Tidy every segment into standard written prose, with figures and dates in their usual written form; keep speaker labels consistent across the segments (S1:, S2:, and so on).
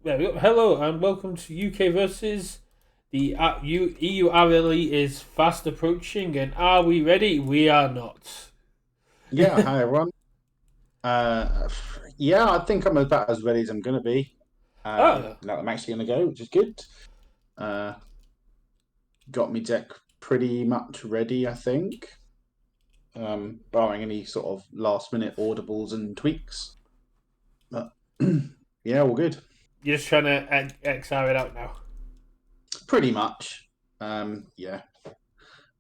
S1: Hello and welcome to UKVersus. The EU RLE is fast approaching, and are we ready? We are not.
S2: Yeah, hi everyone. Yeah, I think I'm about as ready as I'm gonna be.
S1: Oh,
S2: Now I'm actually gonna go, which is good. Uh, got me deck pretty much ready, I think. Barring any sort of last minute audibles and tweaks. But yeah, all good.
S1: you're just trying to XR it out now.
S2: Pretty much. Yeah.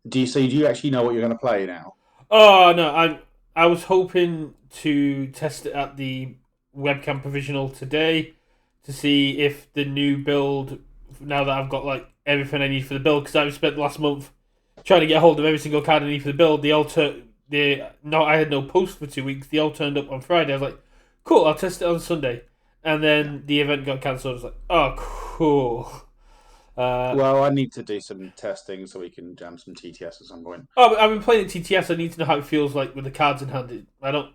S2: Do you actually know what you're gonna play now?
S1: Oh no, I was hoping to test it at the webcam provisional today to see if the new build. Now that I've got like everything I need for the build, because I've spent the last month trying to get a hold of every single card I need for the build. I had no post for 2 weeks. They all turned up on Friday. I was like, cool, I'll test it on Sunday, and
S2: Yeah.
S1: then the event got cancelled. I was like, oh, cool. Uh,
S2: Well, I need to do some testing so we can jam some TTS at some point.
S1: oh, I've been playing at TTS. I need to know how it feels like with the cards in hand. I don't.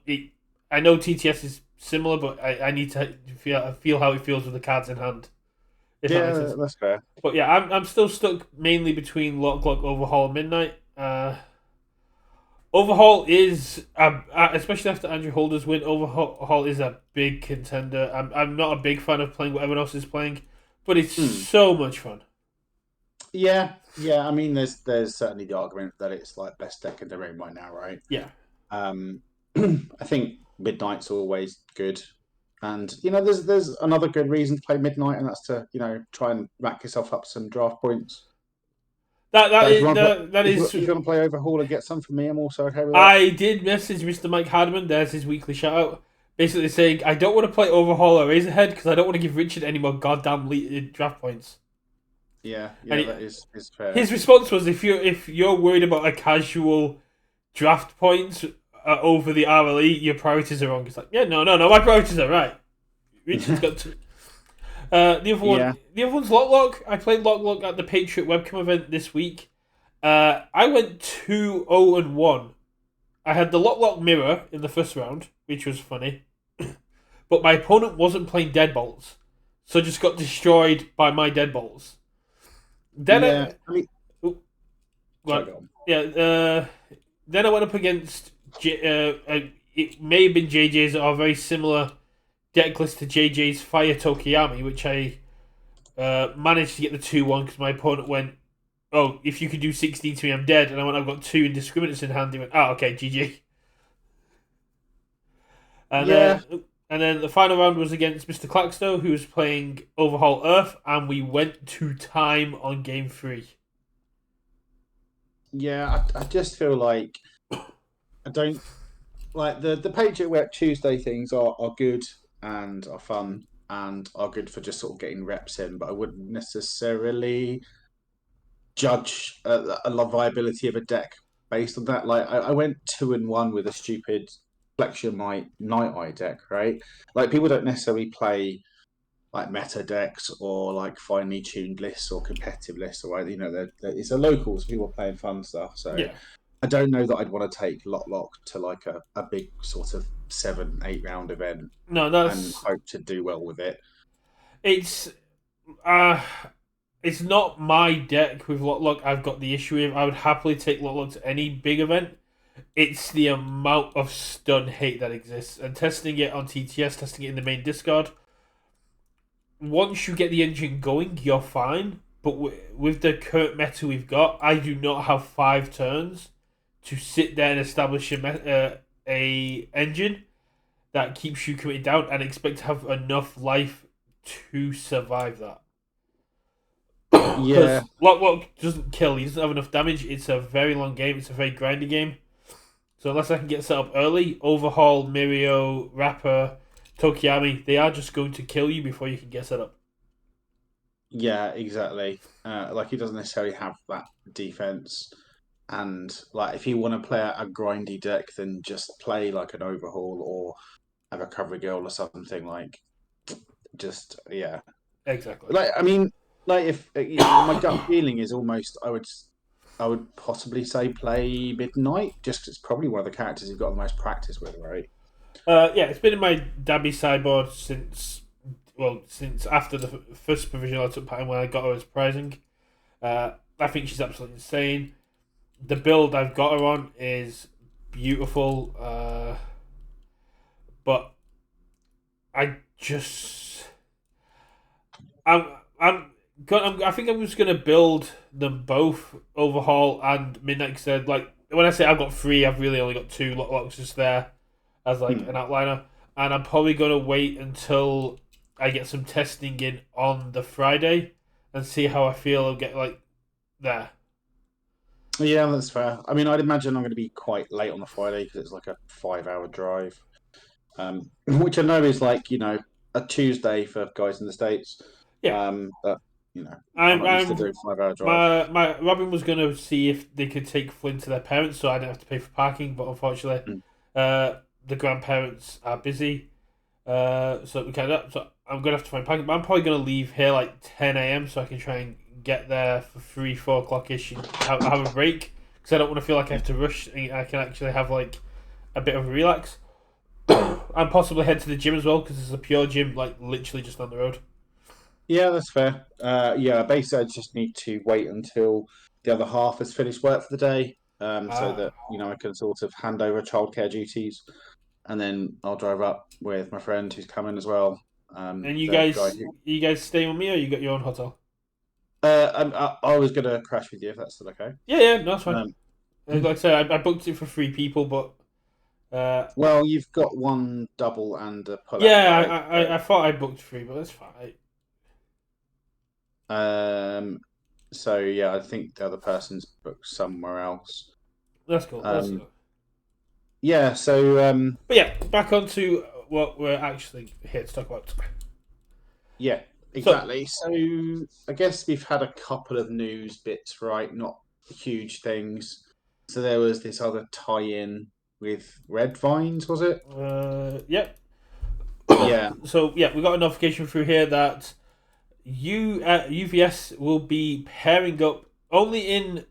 S1: I know TTS is similar, but I need to feel how it feels with the cards in hand. If that makes
S2: Yeah,
S1: sense.
S2: that's fair.
S1: But yeah, I'm still stuck mainly between Lock, Overhaul, and Midnight. Overhaul is, especially after Andrew Holder's win, Overhaul is a big contender. I'm not a big fan of playing what everyone else is playing, but it's
S2: Hmm.
S1: so much fun.
S2: Yeah. I mean, there's certainly the argument that it's like best deck in the room right now, right?
S1: Yeah.
S2: Um, I think Midnight's always good, and there's another good reason to play Midnight, and that's to try and rack yourself up some draft points.
S1: That that
S2: But if you
S1: is
S2: want to play,
S1: that, that is.
S2: if you want to play Overhaul and get some from me, I'm also okay with that.
S1: I did message Mr. Mike Hardiman. There's his weekly shout out. Basically saying, I don't want to play Overhaul or Razorhead because I don't want to give Richard any more goddamn draft points.
S2: Yeah,
S1: And
S2: yeah, that is fair.
S1: his response was, if you're worried about a casual draft points over the RLE, your priorities are wrong. It's like, yeah, no, my priorities are right. Richard's got to.
S2: Yeah,
S1: The other one's Lock. I played Lock at the Patriot webcam event this week. I went 2-0-1. I had the Lock mirror in the first round, which was funny. But my opponent wasn't playing Deadbolts, so just got destroyed by my Deadbolts. Then
S2: yeah.
S1: I,
S2: I mean,
S1: oh,
S2: sorry,
S1: well,
S2: go on.
S1: yeah. Then I went up against. It may have been JJ's or a very similar deck list to JJ's Fire Tokiyami, which I managed to get the 2-1 because my opponent went, oh, if you could do 16 to me, I'm dead. And I went, I've got two indiscriminates in hand. He went, oh, okay, GG. And
S2: Yeah,
S1: then and then the final round was against Mr. Claxto, who was playing Overhaul Earth, and we went to time on game three.
S2: yeah. I just feel like I don't like the Patriot Web Tuesday things are good and are fun and are good for just sort of getting reps in, but I wouldn't necessarily judge a viability of a deck based on that. Like I went 2-1 with a stupid Flexion Night Eye deck, right? Like people don't necessarily play like meta decks or like finely tuned lists or competitive lists or it's a locals people are playing fun stuff. So
S1: Yeah.
S2: I don't know that I'd want to take Lock to like a big sort of 7-8 round event
S1: No,
S2: and
S1: that's
S2: hope to do well with it.
S1: it's uh it's not my deck with Lock. I've got the issue with. I would happily take Lock to any big event. It's the amount of stun hate that exists, and testing it on TTS, testing it in the main discard. Once you get the engine going, you're fine. But with the current meta we've got, I do not have 5 turns to sit there and establish a engine that keeps you committed down and expect to have enough life to survive that.
S2: Yeah,
S1: Because Lock doesn't kill, he doesn't have enough damage. It's a very long game, it's a very grindy game. So unless I can get set up early, Overhaul, Mirio, Rapper, Tokiyami, they are just going to kill you before you can get set up.
S2: yeah, exactly. Like he doesn't necessarily have that defense. And like if you want to play a grindy deck, then just play like an overhaul or have a cover girl or something like just yeah.
S1: Exactly.
S2: Like I mean, like if my gut feeling is almost I would possibly say play Midnight just 'cause it's probably one of the characters you've got the most practice with, right?
S1: Yeah, it's been in my Dabby sideboard since since after the first provisional I took part in when I got her as prizing. I think she's absolutely insane. The build I've got her on is beautiful, but I just I'm I'm I think I'm just gonna build them both, overhaul and midnight. Said like when I say I've got three, I've really only got two locks just there as like an outliner, and I'm probably gonna wait until I get some testing in on the Friday and see how I feel. I'll get like there.
S2: Yeah, that's fair. I mean, I'd imagine I'm going to be quite late on the Friday because it's like a 5 hour drive, which I know is like a Tuesday for guys in the States.
S1: Yeah,
S2: But you know, I'm
S1: I'm
S2: not used to
S1: I'm
S2: doing 5 hour drive.
S1: my Robin was gonna see if they could take Flynn to their parents, so I didn't have to pay for parking. But unfortunately,
S2: Mm.
S1: the grandparents are busy, so we kind of. So I'm gonna have to find parking. But I'm probably gonna leave here like 10 a.m. so I can try and get there for 3-4 o'clock ish and have a break because I don't want to feel like I have to rush. And I can actually have like a bit of a relax. And possibly head to the gym as well because there's a pure gym like literally just down the road.
S2: Yeah, that's fair. Yeah, basically, I just need to wait until the other half has finished work for the day, so
S1: Ah,
S2: that I can sort of hand over childcare duties, and then I'll drive up with my friend who's coming as well.
S1: and
S2: The guy who
S1: you guys staying with me or you got your own hotel?
S2: I was gonna crash with you if that's still okay.
S1: Yeah, no, that's fine.
S2: Um,
S1: Like I said, I booked it for three people, but
S2: well, you've got one double and a pull-out,
S1: yeah,
S2: right?
S1: I thought I booked three, but that's fine.
S2: So yeah, I think the other person's booked somewhere else.
S1: That's cool. That's
S2: Um,
S1: cool.
S2: yeah, so
S1: But yeah, back on to what we're actually here to talk about.
S2: yeah,
S1: So,
S2: exactly. So I guess we've had a couple of news bits, right? Not huge things. So there was this other tie-in with Red Vines, was it?
S1: yeah.
S2: Yeah,
S1: So yeah, we got a notification through here that UVS will be pairing up only in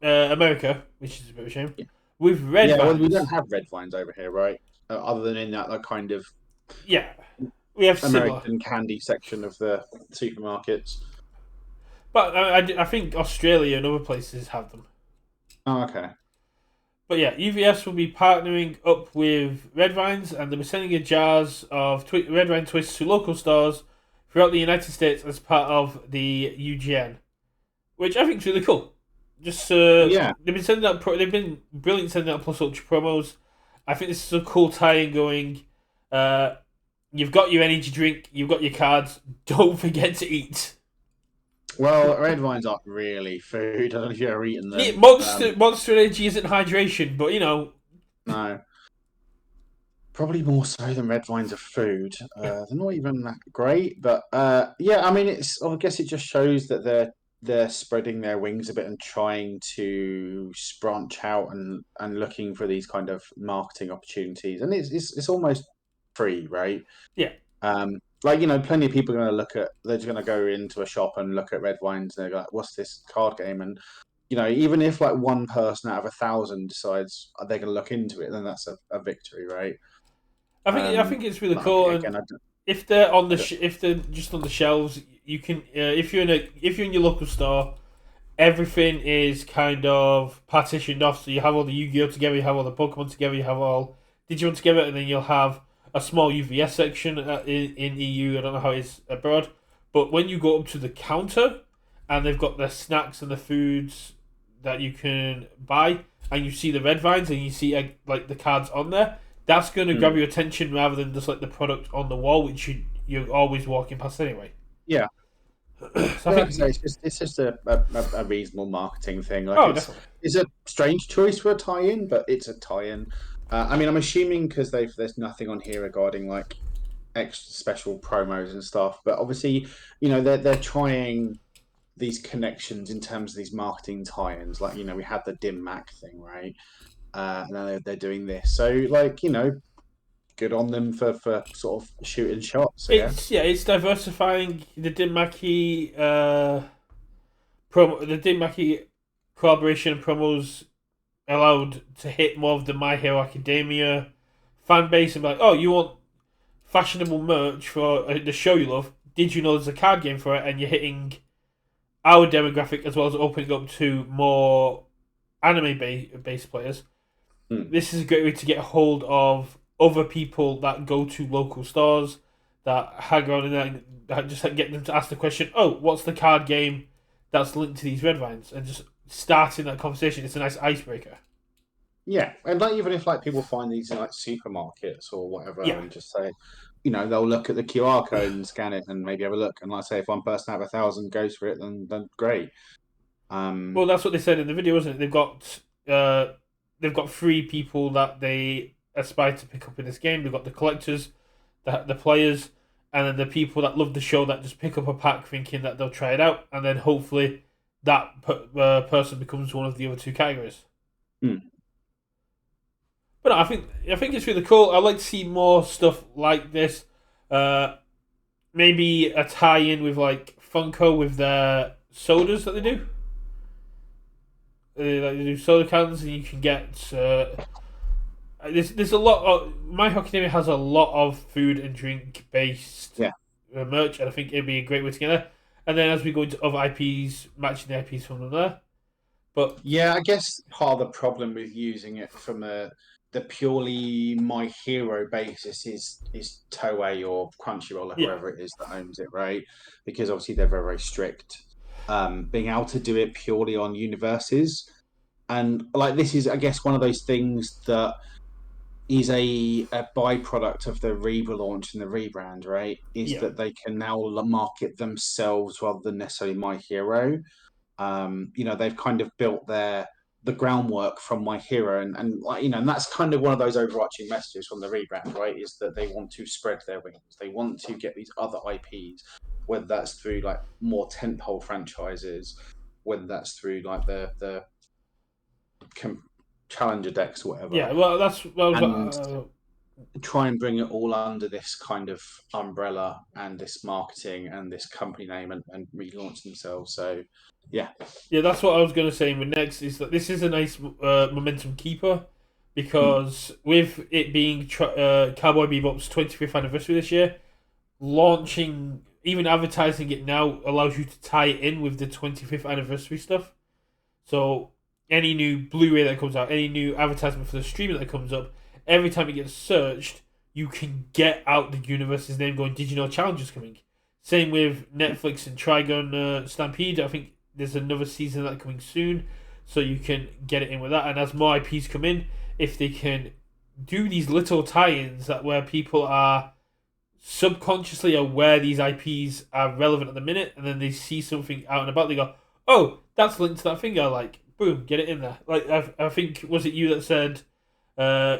S1: America, which is a bit of a shame, with Red
S2: yeah. Well, we don't
S1: Vines.
S2: have Red Vines over here, right? Other than in that like, kind of
S1: Yeah, we have similar,
S2: American candy section of the supermarkets.
S1: but I think Australia and other places have them.
S2: Oh, okay.
S1: But yeah, UVS will be partnering up with Red Vines, and they'll be sending in jars of Red Vine Twists to local stores throughout the United States as part of the UGN, which I think is really cool. Just
S2: Yeah.
S1: they've been sending out they've been brilliant sending out Plus Ultra promos. I think this is a cool tie-in going. Uh, you've got your energy drink, you've got your cards. Don't forget to eat.
S2: Well, red vines aren't really food. I don't know if you've ever eaten
S1: Yeah,
S2: them.
S1: Monster Energy isn't hydration, but
S2: No, probably more so than red vines are food. They're not even that great, but yeah. I mean, I guess it just shows that they're spreading their wings a bit and trying to branch out and looking for these kind of marketing opportunities. And it's almost free, right?
S1: yeah.
S2: Like plenty of people are going to they're just going to go into a shop and look at red wines and they're like, "What's this card game?" And even if like one person out of 1,000 decides they're going to look into it, then that's a victory, right?
S1: I think it's really
S2: But
S1: cool, and
S2: again,
S1: if they're on
S2: I
S1: the
S2: don't,
S1: if they're just on the shelves, you can if you're in your local store, everything is kind of partitioned off. So you have all the Yu-Gi-Oh together, you have all the Pokemon together, you have all Digimon together, and then you'll have a small UVS section in EU. I don't know how it is abroad, but when you go up to the counter, and they've got the snacks and the foods that you can buy, and you see the red vines, and you see like the cards on there. That's going to grab
S2: Hmm.
S1: your attention rather than just like the product on the wall, which you're always walking past anyway.
S2: Yeah,
S1: So I
S2: yeah. Like I
S1: think,
S2: say, it's just a reasonable marketing thing. Like
S1: oh, definitely.
S2: it's a strange choice for a tie-in, but it's a tie-in. I mean, I'm assuming because there's nothing on here regarding like extra special promos and stuff, but obviously, they're trying these connections in terms of these marketing tie-ins. Like, we had the Dim Mac thing, right? And now they're doing this. So, like, good on them for sort of shooting shots, I guess.
S1: It's diversifying the Dinmaki the Dinmaki collaboration and promos allowed to hit more of the My Hero Academia fan base and be like, oh, you want fashionable merch for the show you love. Did you know there's a card game for it, and you're hitting our demographic as well as opening up to more anime-based players?
S2: Mm.
S1: This is a great way to get hold of other people that go to local stores, that hang around in there, and just get them to ask the question, "Oh, what's the card game that's linked to these red vines?" And just starting that conversation. It's a nice icebreaker.
S2: Yeah, and like even if like people find these in like supermarkets or whatever,
S1: Yeah.
S2: and just say, they'll look at the QR code and scan it and maybe have a look. And like say, if one person out of 1,000 goes for it, then great.
S1: Well, that's what they said in the video, isn't it? They've got three people that they aspire to pick up in this game. They've got the collectors, the players, and then the people that love the show that just pick up a pack thinking that they'll try it out, and then hopefully that person becomes one of the other two categories.
S2: Hmm.
S1: But no, I think it's really cool. I'd like to see more stuff like this. Maybe a tie-in with like Funko with their sodas that they do. Like they do soda cans, and you can get. There's a lot of My Hockey Academia has a lot of food and drink based
S2: Yeah.
S1: Merch, and I think it'd be a great way to get there. And then as we go into other IPs, matching the IPs from them there. But
S2: Yeah, I guess part of the problem with using it from the purely My Hero basis is Toei or Crunchyroll or
S1: yeah,
S2: whoever it is that owns it, right? Because obviously they're very, very strict. Being able to do it purely on universes, and like this is, I guess, one of those things that is a byproduct of the relaunch and the rebrand, right? Is
S1: yeah,
S2: that they can now market themselves rather than necessarily My Hero. They've kind of built the groundwork from My Hero, and like and that's kind of one of those overarching messages from the rebrand, right? Is that they want to spread their wings, they want to get these other IPs, whether that's through like more tentpole franchises, whether that's through like the challenger decks or whatever,
S1: yeah. Well, that's
S2: and try and bring it all under this kind of umbrella and this marketing and this company name and relaunch themselves. So, yeah.
S1: yeah. That's what I was going to say. With next is that this is a nice momentum keeper
S2: Mm.
S1: because with it being Cowboy Bebop's 25th anniversary this year, launching even advertising it now allows you to tie it in with the 25th anniversary stuff. So any new Blu-ray that comes out, any new advertisement for the streaming that comes up, every time it gets searched, you can get out the universe's name going, "Did you know Challenge is coming?" Same with Netflix and Trigon Stampede. I think there's another season of that coming soon, so you can get it in with that. And as more IPs come in, if they can do these little tie-ins that where people are subconsciously aware these IPs are relevant at the minute, and then they see something out and about, they go, "Oh, that's linked to that thing I like." Boom, get it in there. Like I think was it you that said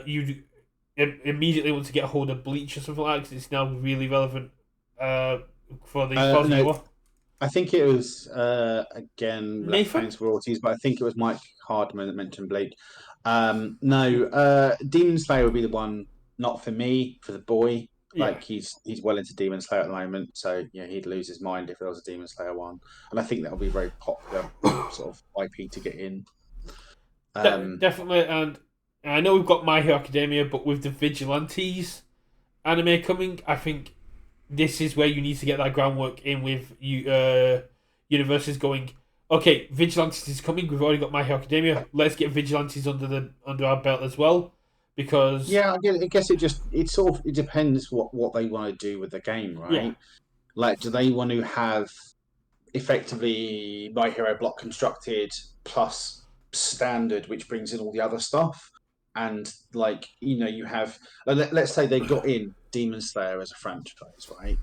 S1: you immediately want to get a hold of Bleach or something like that because it's now really relevant for the Cosmo
S2: No,
S1: War.
S2: I think it was again left
S1: Nathan?
S2: Plains royalties, but I think it was Mike Hardman that mentioned Blake. No, Demon Slayer would be the one, not for me, for the boy.
S1: Yeah.
S2: Like he's well into Demon Slayer at the moment, so yeah, he'd lose his mind if there was a Demon Slayer one, and I think that would be a very popular sort of IP to get in.
S1: Definitely, and I know we've got My Hero Academia, but with the Vigilantes anime coming, I think this is where you need to get that groundwork in with you. Universes going, okay, Vigilantes is coming. We've already got My Hero Academia. Let's get Vigilantes under our belt as well, because
S2: Yeah, I guess it depends what they want to do with the game,
S1: yeah,
S2: right? Like, do they want to have effectively My Hero block constructed plus standard, which brings in all the other stuff? And like, you have let's say they got in Demon Slayer as a franchise, right?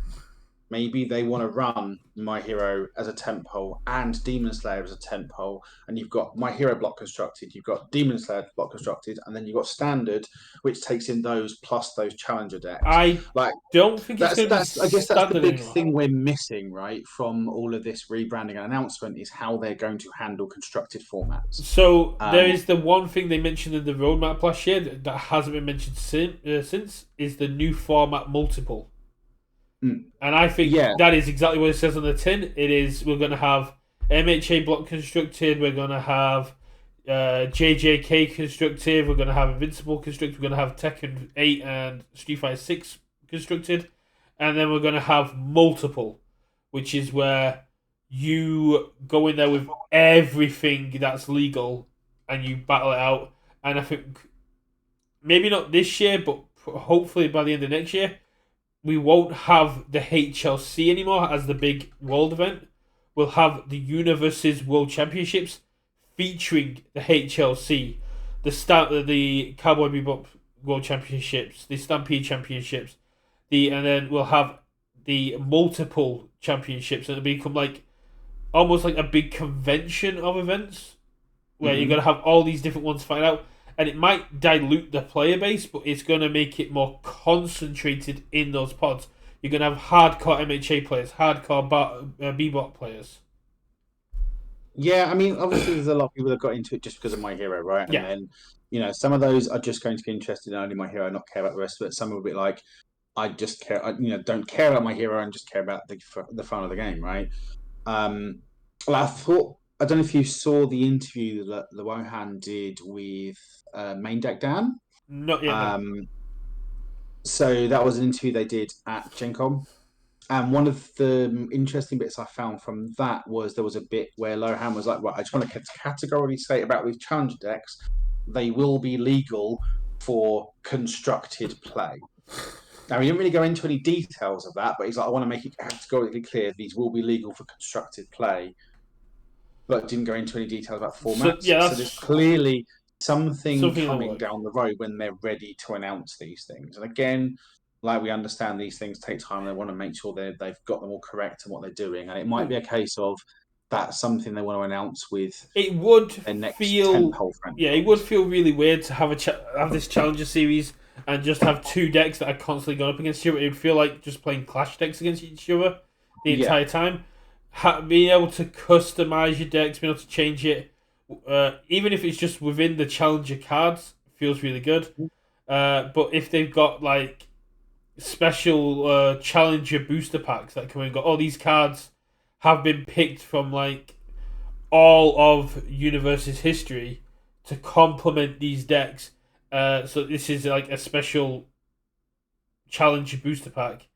S2: Maybe they want to run My Hero as a tentpole and Demon Slayer as a tentpole, and you've got My Hero block constructed, you've got Demon Slayer block constructed, and then you've got Standard, which takes in those plus those challenger decks.
S1: I
S2: Like
S1: don't think it's going to be
S2: I guess that's the
S1: standard
S2: big
S1: anymore.
S2: thing we're missing, right, from all of this rebranding and announcement is how they're going to handle constructed formats.
S1: So there
S2: Um,
S1: is the one thing they mentioned in the roadmap last year that hasn't been mentioned since is the new format multiple. And I think
S2: yeah,
S1: that is exactly what it says on the tin. It is we're going to have MHA block constructed. We're going to have JJK constructed. We're going to have Invincible constructed. We're going to have Tekken 8 and Street Fighter 6 constructed, and then we're going to have multiple, which is where you go in there with everything that's legal and you battle it out. And I think maybe not this year, but hopefully by the end of next year, we won't have the HLC anymore as the big world event. We'll have the UKVersus World Championships featuring the HLC, the Cowboy Bebop World Championships, the Stampede Championships, and then we'll have the multiple championships, and it'll become like almost like a big convention of events where you're
S2: Mm-hmm.
S1: gonna have all these different ones fight out, and it might dilute the player base, but it's gonna make it more concentrated in those pods. You're gonna have hardcore MHA players, hardcore Bebop players.
S2: Yeah, I mean, obviously, there's a lot of people that got into it just because of My Hero, right? And
S1: Yeah,
S2: then, some of those are just going to be interested in only My Hero, not care about the rest of it. Some will be like, I just care, don't care about My Hero and just care about the fun of the game, right? Um, well, I don't know if you saw the interview that the Wohan did with Main Deck Dan.
S1: not yet. No.
S2: Um, so that was an interview they did at Gen Con. And one of the interesting bits I found from that was there was a bit where Lohan was like, "Right, I just want to categorically state about these challenger decks, they will be legal for constructed play." Now, he didn't really go into any details of that, but he's like, "I want to make it categorically clear these will be legal for constructed play," but didn't go into any details about
S1: So
S2: formats.
S1: yeah,
S2: So there's
S1: that's
S2: clearly something
S1: something in the
S2: coming
S1: work.
S2: down the road when they're ready to announce these things. And again, like we understand these things take time. They want to make sure they've got them all correct and what they're doing. And it might be a case of that's something they want to announce with
S1: It would
S2: their next
S1: feel,
S2: tentpole
S1: yeah, it would
S2: franchise.
S1: feel really weird to have have this challenger series and just have two decks that are constantly going up against each other. It would feel like just playing clash decks against each other the
S2: Yeah.
S1: entire time. Being able to customize your decks, being able to change it, even if it's just within the challenger cards, feels really good. But if they've got like special challenger booster packs that come in, got all these cards have been picked from like all of UKVersus history to complement these decks. So this is like a special challenger booster pack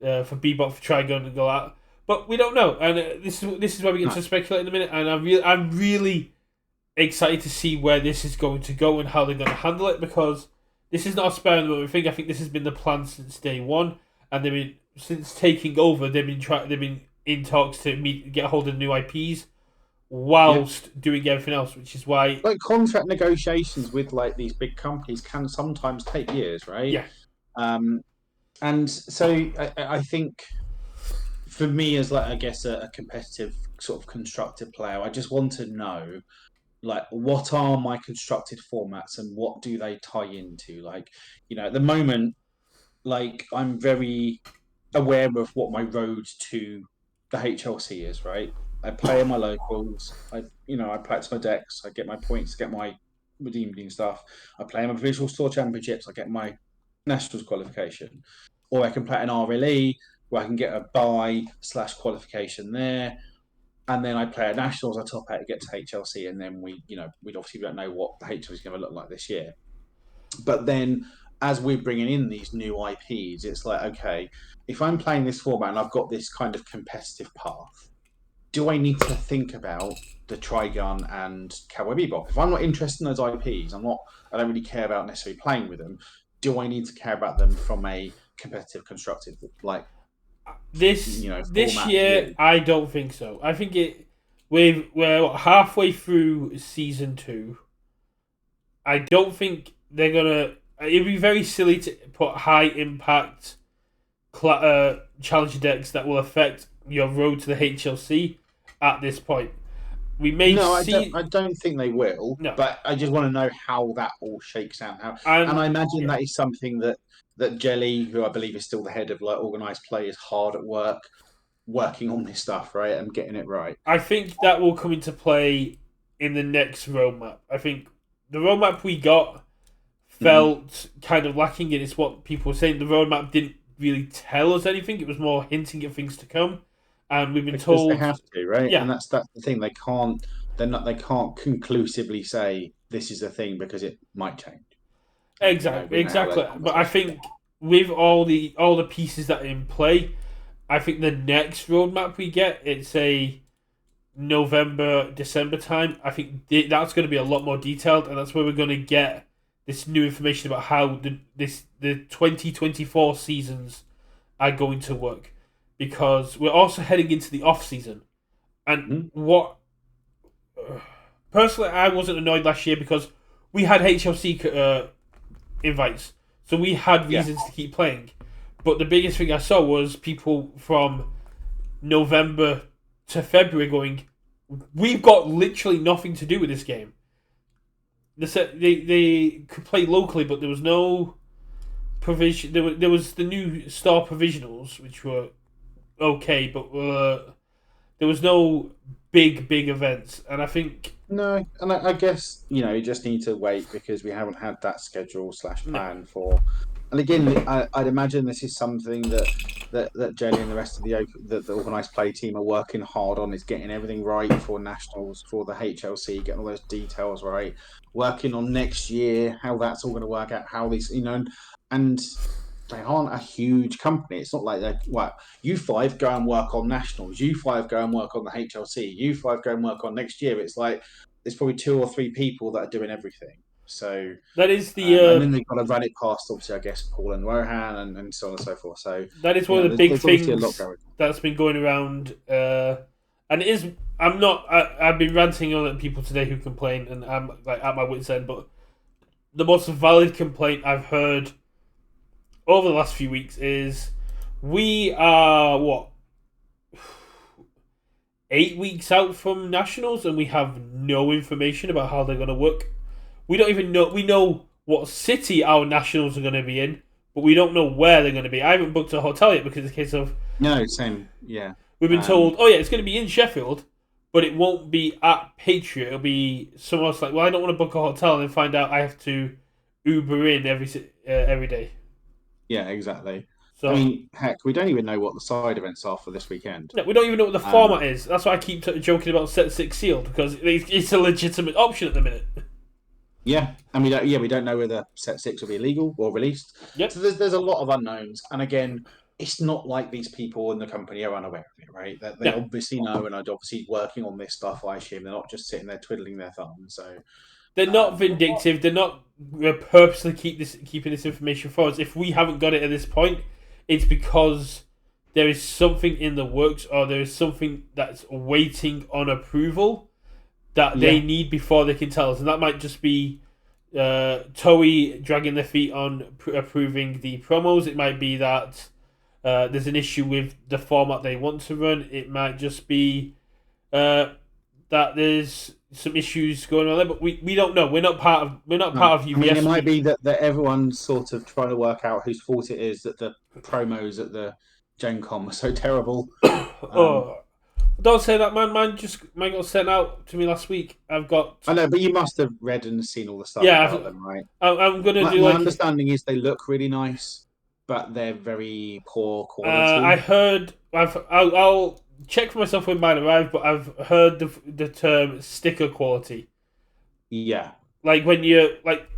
S1: for Bebop for Trigon to go out. But we don't know, and this is where we get
S2: No.
S1: to speculate in a minute. And I'm really excited to see where this is going to go and how they're going to handle it, because this is not a spare in the moment thing. I think this has been the plan since day one, and they've been since taking over. They've been in talks to get a hold of new IPs
S2: Yeah.
S1: whilst doing everything else, which is why,
S2: Like contract negotiations with like these big companies can sometimes take years, right?
S1: yeah,
S2: Um, and so I think for me as like I guess a competitive sort of constructed player, I just want to know like what are my constructed formats and what do they tie into? Like, at the moment, like I'm very aware of what my road to the HLC is, right? I play in my locals, I practice my decks, I get my points, get my redeeming stuff. I play in my visual store championships, I get my nationals qualification. Or I can play an RLE where I can get a buy/qualification there, and then I play at nationals. I top out, it gets HLC, and then we obviously don't know what the HLC is going to look like this year. But then, as we're bringing in these new IPs, it's like, okay, if I'm playing this format and I've got this kind of competitive path, do I need to think about the Trigun and Cowboy Bebop? If I'm not interested in those IPs, I don't really care about necessarily playing with them. Do I need to care about them from a competitive, constructive, like
S1: this
S2: format
S1: year
S2: view?
S1: I don't think so. I think we're halfway through season 2. I don't think they're gonna. It'd be very silly to put high impact challenger decks that will affect your road to the HLC at this point. We may
S2: No, I don't.
S1: see
S2: I don't think they will.
S1: no,
S2: But I just want to know how that all shakes out. And
S1: and
S2: I imagine
S1: yeah,
S2: that is something that Jelly, who I believe is still the head of like organized play, is hard at work working on this stuff, right, and getting it right.
S1: I think that will come into play in the next roadmap. I think the roadmap we got
S2: Mm-hmm.
S1: felt kind of lacking, and it's what people were saying. The roadmap didn't really tell us anything; it was more hinting at things to come, and we've been
S2: Because they
S1: told,
S2: have to, right?
S1: yeah,
S2: And that's the thing. They can't. They're not. They can't conclusively say this is a thing because it might change. And
S1: exactly,
S2: we know how those
S1: exactly. But I
S2: conversations
S1: think
S2: go.
S1: with all the pieces that are in play, I think the next roadmap we get, it's a November, December time. I think that's going to be a lot more detailed, and that's where we're going to get this new information about how the 2024 seasons are going to work, because we're also heading into the off season. And
S2: Mhm.
S1: what personally, I wasn't annoyed last year because we had HLC invites, so we had
S2: Yeah.
S1: reasons to keep playing. But the biggest thing I saw was people from November to February going, "We've got literally nothing to do with this game." They could play locally, but there was no provision. There was the new star provisionals, which were okay, but there was no big events, and I think
S2: No, and I guess you just need to wait because we haven't had that schedule slash
S1: no,
S2: plan for. And again, I'd imagine this is something that Jenny and the rest of the organised play team are working hard on, is getting everything right for nationals, for the HLC, getting all those details right, working on next year, how that's all going to work out, how these and they aren't a huge company. It's not like they're U5 go and work on nationals, U5 go and work on the HLC, U5 go and work on next year. It's like there's probably 2 or 3 people that are doing everything. So,
S1: that is
S2: and
S1: the
S2: then they've got to run it past, obviously, I guess, Paul and Rohan and so on and so forth. So,
S1: that is one of the big
S2: there's obviously a lot
S1: things
S2: going
S1: that's been going around, and it is. I'm not. I've been ranting on at people today who complain, and I'm like at my wit's end. But the most valid complaint I've heard over the last few weeks is we are what 8 weeks out from nationals, and we have no information about how they're going to work. We don't even know. We know what city our nationals are going to be in, but we don't know where they're going to be. I haven't booked a hotel yet because it's a case of
S2: No, same. Yeah.
S1: we've been told, oh yeah, it's going to be in Sheffield, but it won't be at Patriot. It'll be somewhere else. Like, well, I don't want to book a hotel and then find out I have to Uber in every day.
S2: Yeah, exactly. I
S1: So
S2: mean, heck, we don't even know what the side events are for this weekend.
S1: no, we don't even know what the
S2: Um,
S1: format is. That's why I keep joking about set six sealed, because it's a legitimate option at the minute.
S2: Yeah, and we don't know whether set six will be illegal or released.
S1: Yep.
S2: So there's a lot of unknowns, and again, it's not like these people in the company are unaware of it, right? That they
S1: No,
S2: obviously know and are obviously working on this stuff. I assume they're not just sitting there twiddling their thumbs. So,
S1: they're not
S2: um,
S1: vindictive. They're not purposely keeping this information for us. If we haven't got it at this point, it's because there is something in the works, or there is something that's waiting on approval that they
S2: yeah,
S1: need before they can tell us, and that might just be Toei dragging their feet on approving the promos. It might be that there's an issue with the format they want to run. It might just be that there's some issues going on there, but we don't know. We're not
S2: no.
S1: part of
S2: I mean, it
S1: UVS.
S2: might be that everyone's sort of trying to work out whose fault it is that the promos at the Gen Con were so terrible. Um,
S1: Oh, don't say that, man. Mine got sent out to me last week. I've got
S2: I know, but you must have read and seen all the stuff
S1: yeah.
S2: about them, right?
S1: I'm gonna do
S2: My
S1: like
S2: understanding is they look really nice, but they're very poor
S1: I
S2: quality.
S1: heard. I'll check for myself when mine arrive, but I've heard the term sticker quality.
S2: Yeah.
S1: Like when you like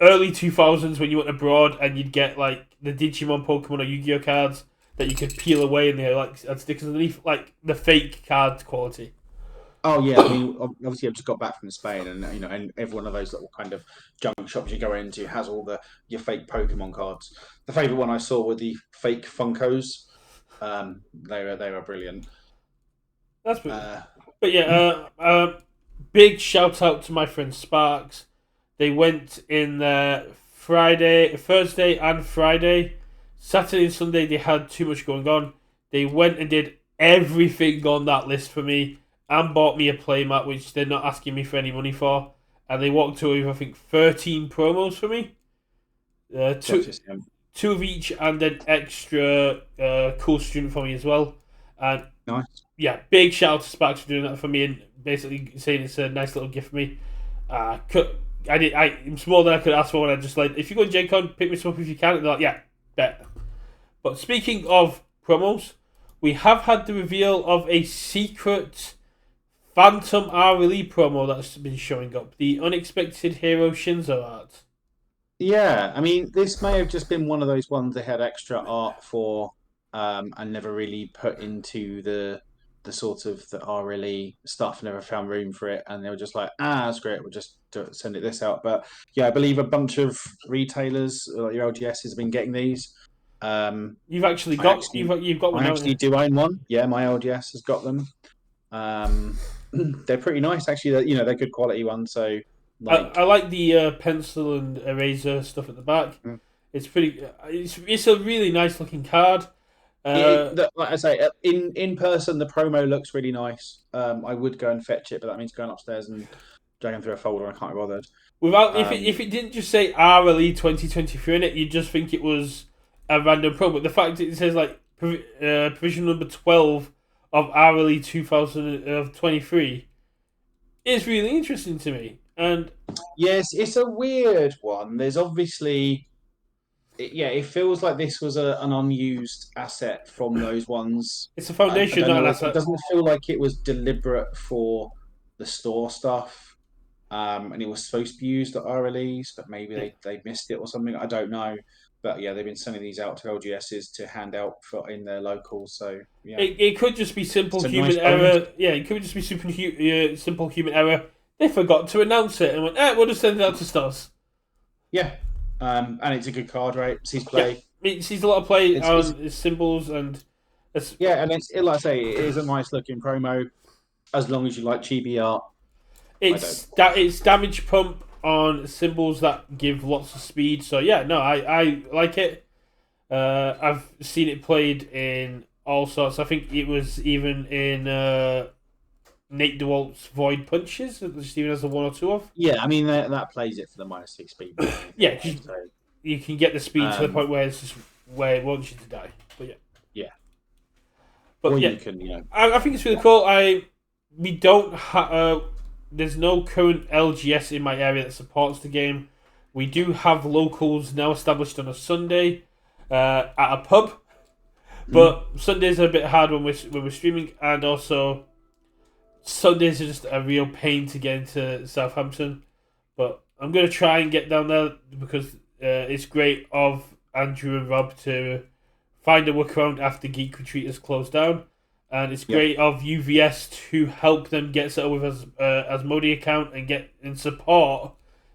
S1: early 2000s when you went abroad and you'd get like the Digimon, Pokemon, or Yu-Gi-Oh cards that you could peel away and they like had stickers underneath, like the fake card quality.
S2: Oh yeah. I mean, obviously, I've just got back from Spain, and and every one of those little kind of junk shops you go into has all your fake Pokemon cards. The favorite one I saw were the fake Funkos. They were brilliant.
S1: That's brilliant.
S2: Uh,
S1: But yeah, big shout out to my friend Sparks. They went in Thursday and Friday. Saturday and Sunday they had too much going on. They went and did everything on that list for me and bought me a playmat, which they're not asking me for any money for. And they walked away with I think 13 promos for me. Two
S2: Gotcha, Sam.
S1: two of each, and an extra cool student for me as well. And
S2: Nice.
S1: yeah, big shout out to Sparks for doing that for me and basically saying it's a nice little gift for me. It's more than I could ask for, and I just like, if you go to Gen Con, pick me some up if you can. And they're like, yeah, bet. But speaking of promos, we have had the reveal of a secret Phantom RLE promo that's been showing up. The Unexpected Hero Shinzo art.
S2: Yeah, I mean, this may have just been one of those ones they had extra art for, and never really put into the sort of the RLE stuff. Never found room for it, and they were just like, that's great. We'll just send it this out. But yeah, I believe a bunch of retailers, like your LGS, have been getting these. Um,
S1: You've actually
S2: I
S1: got
S2: actually,
S1: you've got one,
S2: I
S1: haven't
S2: actually
S1: you?
S2: do own one. Yeah, my LGS has got them. Um, they're pretty nice, actually. They're good quality ones. So
S1: I
S2: like.
S1: like the pencil and eraser stuff at the back. It's pretty. It's a really nice looking card. Uh,
S2: Like I say, in person, the promo looks really nice. I would go and fetch it, but that means going upstairs and dragging through a folder. I can't be bothered.
S1: Without if
S2: Um,
S1: it didn't just say RLE 2023 in it, you'd just think it was a random pro. But the fact that it says like provision number 12 of RLE 2023 is really interesting to me. And
S2: yes, it's a weird one. There's obviously, yeah, it feels like this was an unused asset from those ones.
S1: it's a
S2: I
S1: foundation,
S2: don't
S1: not an
S2: know. It
S1: asset.
S2: doesn't feel like it was deliberate for the store stuff. And it was supposed to be used at RLEs, but maybe
S1: Yeah.
S2: they missed it or something. I don't know. But yeah, they've been sending these out to LGSs to hand out for in their locals. So yeah,
S1: It could just be simple
S2: it's a nice
S1: human
S2: bonus.
S1: error. Yeah, it could just be simple human error. They forgot to announce it and went, we'll just send it out to stores.
S2: Yeah, and it's a good card, right? Sees
S1: Yeah,
S2: play.
S1: it sees a lot of play
S2: It's
S1: on its symbols and it's
S2: yeah, and like I say, it is a nice looking promo. As long as you like chibi art, I don't.
S1: it's damage pump on symbols that give lots of speed. So yeah, no, I like it. I've seen it played in all sorts. I think it was even in Nate DeWalt's Void Punches, which even has a one or two of.
S2: Yeah, I mean that plays it for the -6 speed more than anything,
S1: Yeah, 'cause
S2: right? So
S1: you can get the speed to the
S2: um,
S1: point where it's just where it wants you to die. But yeah,
S2: yeah, or
S1: but yeah,
S2: you can
S1: I think it's really cool. We don't there's no current LGS in my area that supports the game. We do have locals now established on a Sunday at a pub,
S2: mm,
S1: but Sundays are a bit hard when we're streaming, and also Sundays are just a real pain to get into Southampton. But I'm gonna try and get down there because it's great of Andrew and Rob to find a workaround after Geek Retreat is closed down, and it's
S2: yeah,
S1: great of UVS to help them get set up with as Modi account and get and support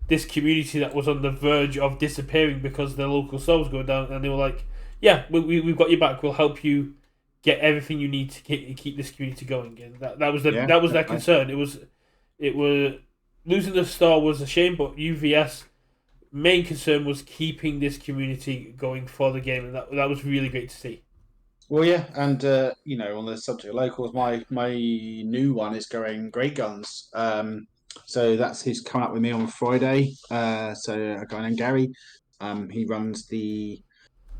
S1: this community that was on the verge of disappearing because their local servers going down, and they were like, "Yeah, we've got your back. We'll help you get everything you need to keep this community going." And
S2: yeah,
S1: that was their
S2: definitely.
S1: concern. It was losing the star was a shame, but UVS main concern was keeping this community going for the game, and that was really great to see.
S2: Well, yeah, and on the subject of locals, my new one is going Great Guns. So that's who's coming up with me on Friday. So a guy named Gary. He runs the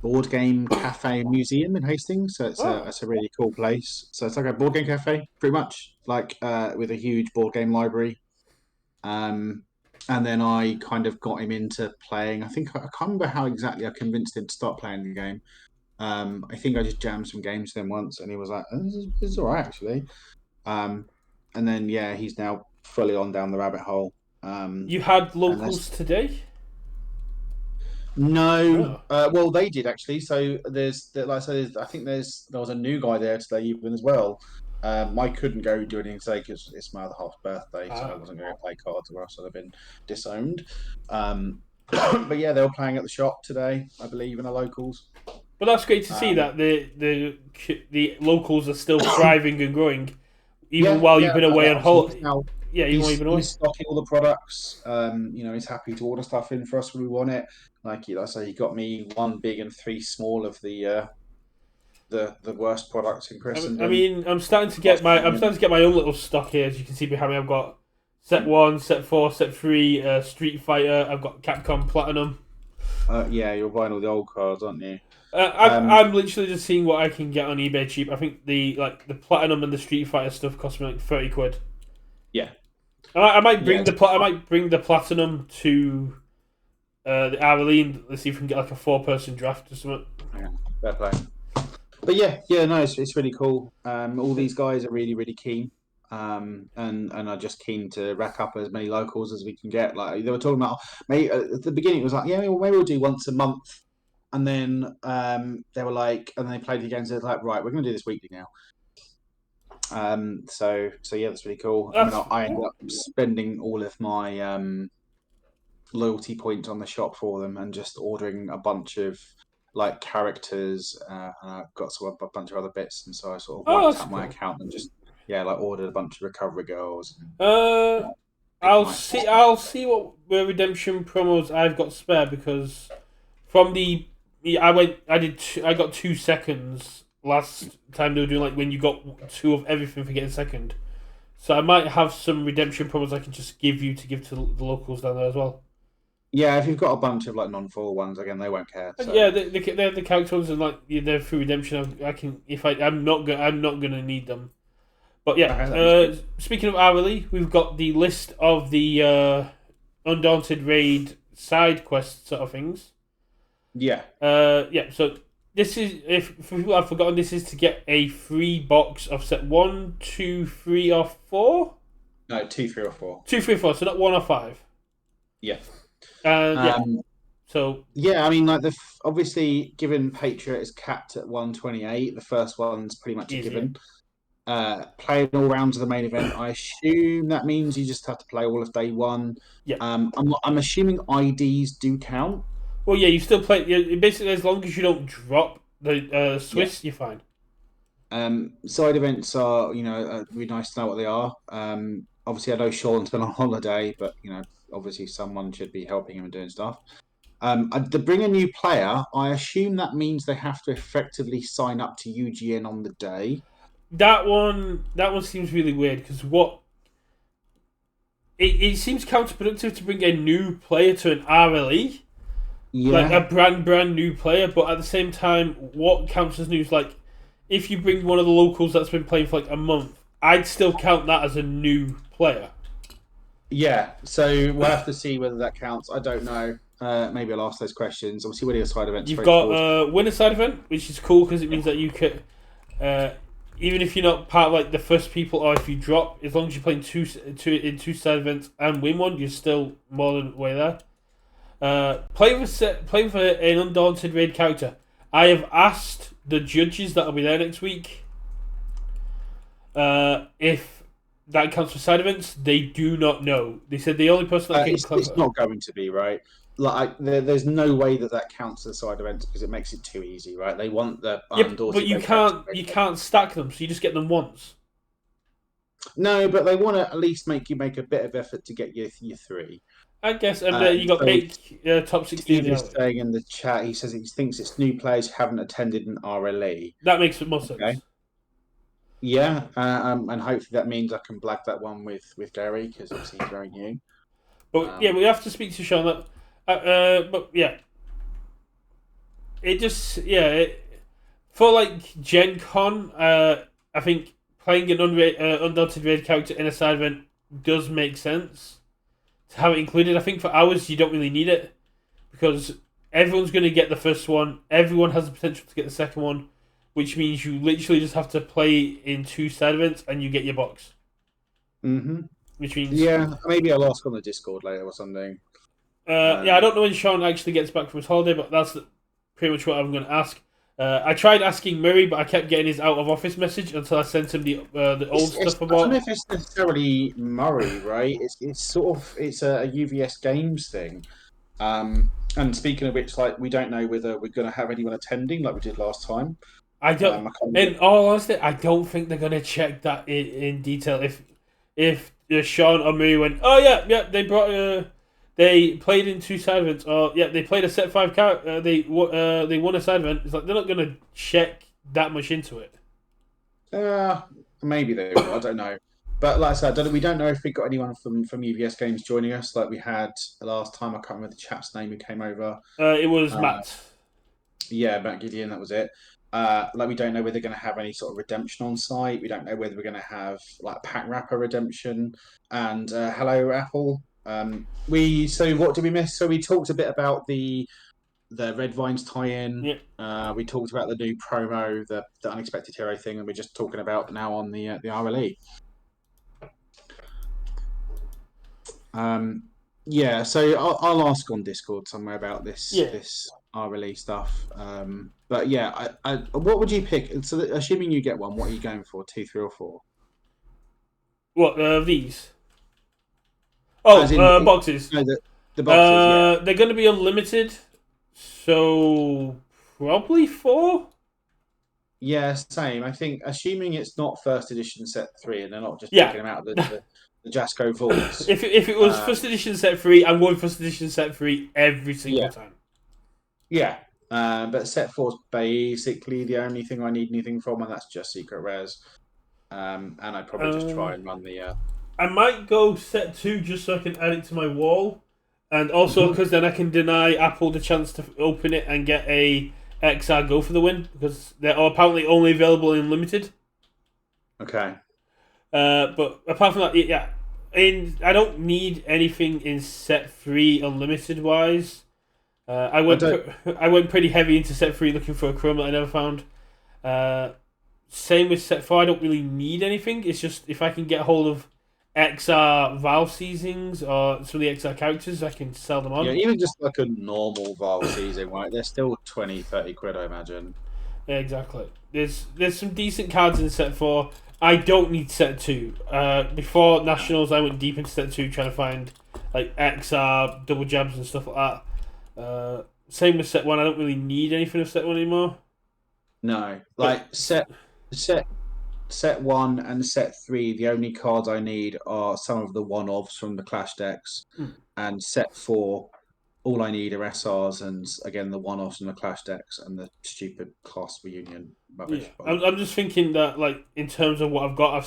S2: board game cafe and museum in Hastings. So
S1: Oh,
S2: it's a really cool place. So it's like a board game cafe, pretty much, like with a huge board game library. Um, and then I kind of got him into playing. I can't remember how exactly I convinced him to start playing the game. I think I just jammed some games to him once, and he was like, this is all right actually." Um, and then yeah, he's now fully on down the rabbit hole.
S1: you had
S2: And there's
S1: locals today?
S2: no,
S1: Oh,
S2: well, they did actually. So like I said, I think there was a new guy there today even as well. I couldn't go do anything today because it's my other half's birthday, so I
S1: ah.
S2: wasn't going to play cards or else I'd have been disowned. But yeah, they were playing at the shop today, I believe, in the locals.
S1: But that's great to see
S2: Um,
S1: that the locals are still thriving and growing, even
S2: Yeah,
S1: while you've
S2: yeah,
S1: been
S2: no,
S1: away on
S2: obviously
S1: holiday. Yeah, even while you've been away.
S2: he's stocking all the products. He's happy to order stuff in for us when we want it. Like I say, he got me one big and three small of the worst products in
S1: I
S2: Christendom.
S1: mean,
S2: Last
S1: I'm
S2: Dominion.
S1: starting to get my own little stock here. As you can see behind me, I've got set one, set four, set three, Street Fighter. I've got Capcom Platinum.
S2: Yeah, you're buying all the old cards, aren't you?
S1: I'm
S2: Um,
S1: literally just seeing what I can get on eBay cheap. I think the Platinum and the Street Fighter stuff cost me like 30 quid.
S2: yeah,
S1: I might
S2: yeah,
S1: I might bring the Platinum to the RLE and let's see if we can get like a 4-person draft or something.
S2: yeah, fair play. But yeah, no, it's really cool. All these guys are really, really keen. and are just keen to rack up as many locals as we can get. Like they were talking about, maybe at the beginning it was like, yeah, well, maybe we'll do once a month, and then they were like, and they played the games. They're like, right, we're going to do this weekly now. So yeah, that's really cool. I mean,
S1: That's
S2: I ended up spending all of my loyalty points on the shop for them and just ordering a bunch of like characters, and I got a bunch of other bits, and so I sort of wiped
S1: that's
S2: out my
S1: cool.
S2: account and just like ordered a bunch of recovery girls and
S1: Uh,
S2: big
S1: I'll
S2: knights and
S1: see.
S2: stuff.
S1: I'll see what redemption promos I've got spare because from the yeah, I got 2 seconds last time they were doing like when you got two of everything for getting second. So I might have some redemption promos I can just give you to give to the locals down there as well.
S2: Yeah, if you've got a bunch of like non-full ones, again, they won't care.
S1: And
S2: So
S1: yeah, they're the character ones and like they're through redemption. I can if I'm not gonna need them. But yeah,
S2: okay, that'd be sweet.
S1: speaking of RLE, we've got the list of the Undaunted Raid side quest sort of things.
S2: Yeah,
S1: Yeah, so this is, if for people I've forgotten, this is to get a free box of set 1, 2, 3, or 4?
S2: no, 2, 3, or 4.
S1: 2, 3, 4, so not 1 or 5.
S2: Yeah.
S1: Yeah,
S2: Um,
S1: so,
S2: yeah, I mean, like obviously, given Patriot is capped at 128, the first one's pretty much a
S1: easy. Yeah.
S2: given. Playing all rounds of the main event, I assume that means you just have to play all of day one.
S1: Yeah.
S2: I'm assuming IDs do count.
S1: Well, yeah, you still play, yeah, basically, as long as you don't drop the
S2: Yeah.
S1: Swiss, you're fine.
S2: Side events are, really nice to know what they are. Obviously, I know Sean's been on holiday, but obviously someone should be helping him and doing stuff. To bring a new player, I assume that means they have to effectively sign up to UGN on the day.
S1: That one seems really weird because it seems counterproductive to bring a new player to an RLE, like a
S2: Yeah,
S1: brand new player, but at the same time, what counts as new is like if you bring one of the locals that's been playing for like a month, I'd still count that as a new player.
S2: yeah. So we'll have to see whether that counts. I don't know. Maybe I'll ask those questions. Obviously, winning a side event
S1: You've got
S2: straightforward.
S1: a winner side event, which is cool because it means that you could, uh, even if you're not part of like the first people, or if you drop, as long as you're playing two side events and win one, you're still more than way there. Play for an Undaunted Raid character. I have asked the judges that'll be there next week if that counts for side events. They do not know. They said the only person that can
S2: It's not going to be right. Like, there's no way that counts as side events because it makes it too easy, right? They want the
S1: Yep, but
S2: undaunted red character.
S1: you can't stack them, so you just get them once.
S2: No, but they want to at least make you make a bit of effort to get your three.
S1: I guess, and then you got
S2: So
S1: make top 16
S2: Steve
S1: the
S2: is
S1: other.
S2: saying in the chat, he says he thinks it's new players who haven't attended an RLE.
S1: That makes more
S2: Okay.
S1: sense.
S2: Yeah, and hopefully that means I can blag that one with Gary because obviously he's very new.
S1: But yeah, we have to speak to Sean. But yeah, it just for like Gen Con, I think playing an Undaunted Raid character in a side event does make sense to have it included. I think for ours you don't really need it because everyone's going to get the first one. Everyone has the potential to get the second one, which means you literally just have to play in two side events and you get your box.
S2: Mm-hmm.
S1: Which means
S2: Yeah, maybe I'll ask on the Discord later or something.
S1: yeah, I don't know when Sean actually gets back from his holiday, but that's pretty much what I'm going to ask. I tried asking Murray, but I kept getting his out of office message until I sent him the old stuff
S2: I don't know
S1: about.
S2: if it's necessarily Murray, right? It's sort of a UVS games thing. And speaking of which, like we don't know whether we're going to have anyone attending like we did last time.
S1: I don't.
S2: I can't
S1: In all honesty, I don't think they're going to check that in detail. If Sean or Murray went, oh yeah, they played in two side events, or yeah, they played a set 5 character. They won a side event. It's like they're not going to check that much into it.
S2: maybe they will. I don't know. But like I said, we don't know if we got anyone from UVS Games joining us like we had last time. I can't remember the chap's name who came over.
S1: It was
S2: Uh,
S1: Matt.
S2: yeah, Matt Gideon, that was it. Like we don't know whether they're going to have any sort of redemption on site. We don't know whether we're going to have like Pack Rapper redemption and Hello Apple. So what did we miss? So we talked a bit about the Red Vines tie-in.
S1: Yeah.
S2: We talked about the new promo, the unexpected hero thing, and we're just talking about now on the RLE. Um, yeah, so I'll ask on Discord somewhere about this
S1: Yeah.
S2: this RLE stuff. But yeah, what would you pick? So, assuming you get one, what are you going for? Two, three, or four?
S1: What these?
S2: As
S1: Oh,
S2: in,
S1: boxes.
S2: no, the boxes. Yeah,
S1: They're going to be unlimited, so probably four.
S2: yeah, same. I think assuming it's not first edition set three, and they're not just
S1: Yeah.
S2: picking them out of the Jasco vaults.
S1: If it was
S2: Um,
S1: first edition set free, I'm going first edition set free every single
S2: yeah,
S1: time.
S2: yeah. But set four is basically the only thing I need anything from, and that's just secret rares. And I'd probably just
S1: Uh,
S2: try and run the.
S1: I might go set two just so I can add it to my wall, and also
S2: Mhm.
S1: because then I can deny Apple the chance to open it and get a XR Go for the win because they're apparently only available in limited.
S2: Okay.
S1: But apart from that, yeah, I don't need anything in set three unlimited wise.
S2: I don't.
S1: I went pretty heavy into set three looking for a chrome that I never found. Uh, Same with set four. I don't really need anything. It's just if I can get hold of XR Valve seasons or some of the XR characters, I can sell them
S2: Yeah,
S1: on.
S2: even just like a normal Vile season, right? They're still 20, 30 quid, I imagine.
S1: Yeah, exactly. There's some decent cards in set four. I don't need set two. Before nationals, I went deep into set two trying to find like XR double jabs and stuff like that. Same with set one. I don't really need anything of set one anymore.
S2: No,
S1: But
S2: like set set one and set three. The only cards I need are some of the one-offs from the Clash decks,
S1: mm,
S2: and set four. All I need are SRs and again the one-offs from the Clash decks and the stupid class reunion
S1: yeah,
S2: rubbish. But
S1: I'm just thinking that like in terms of what I've got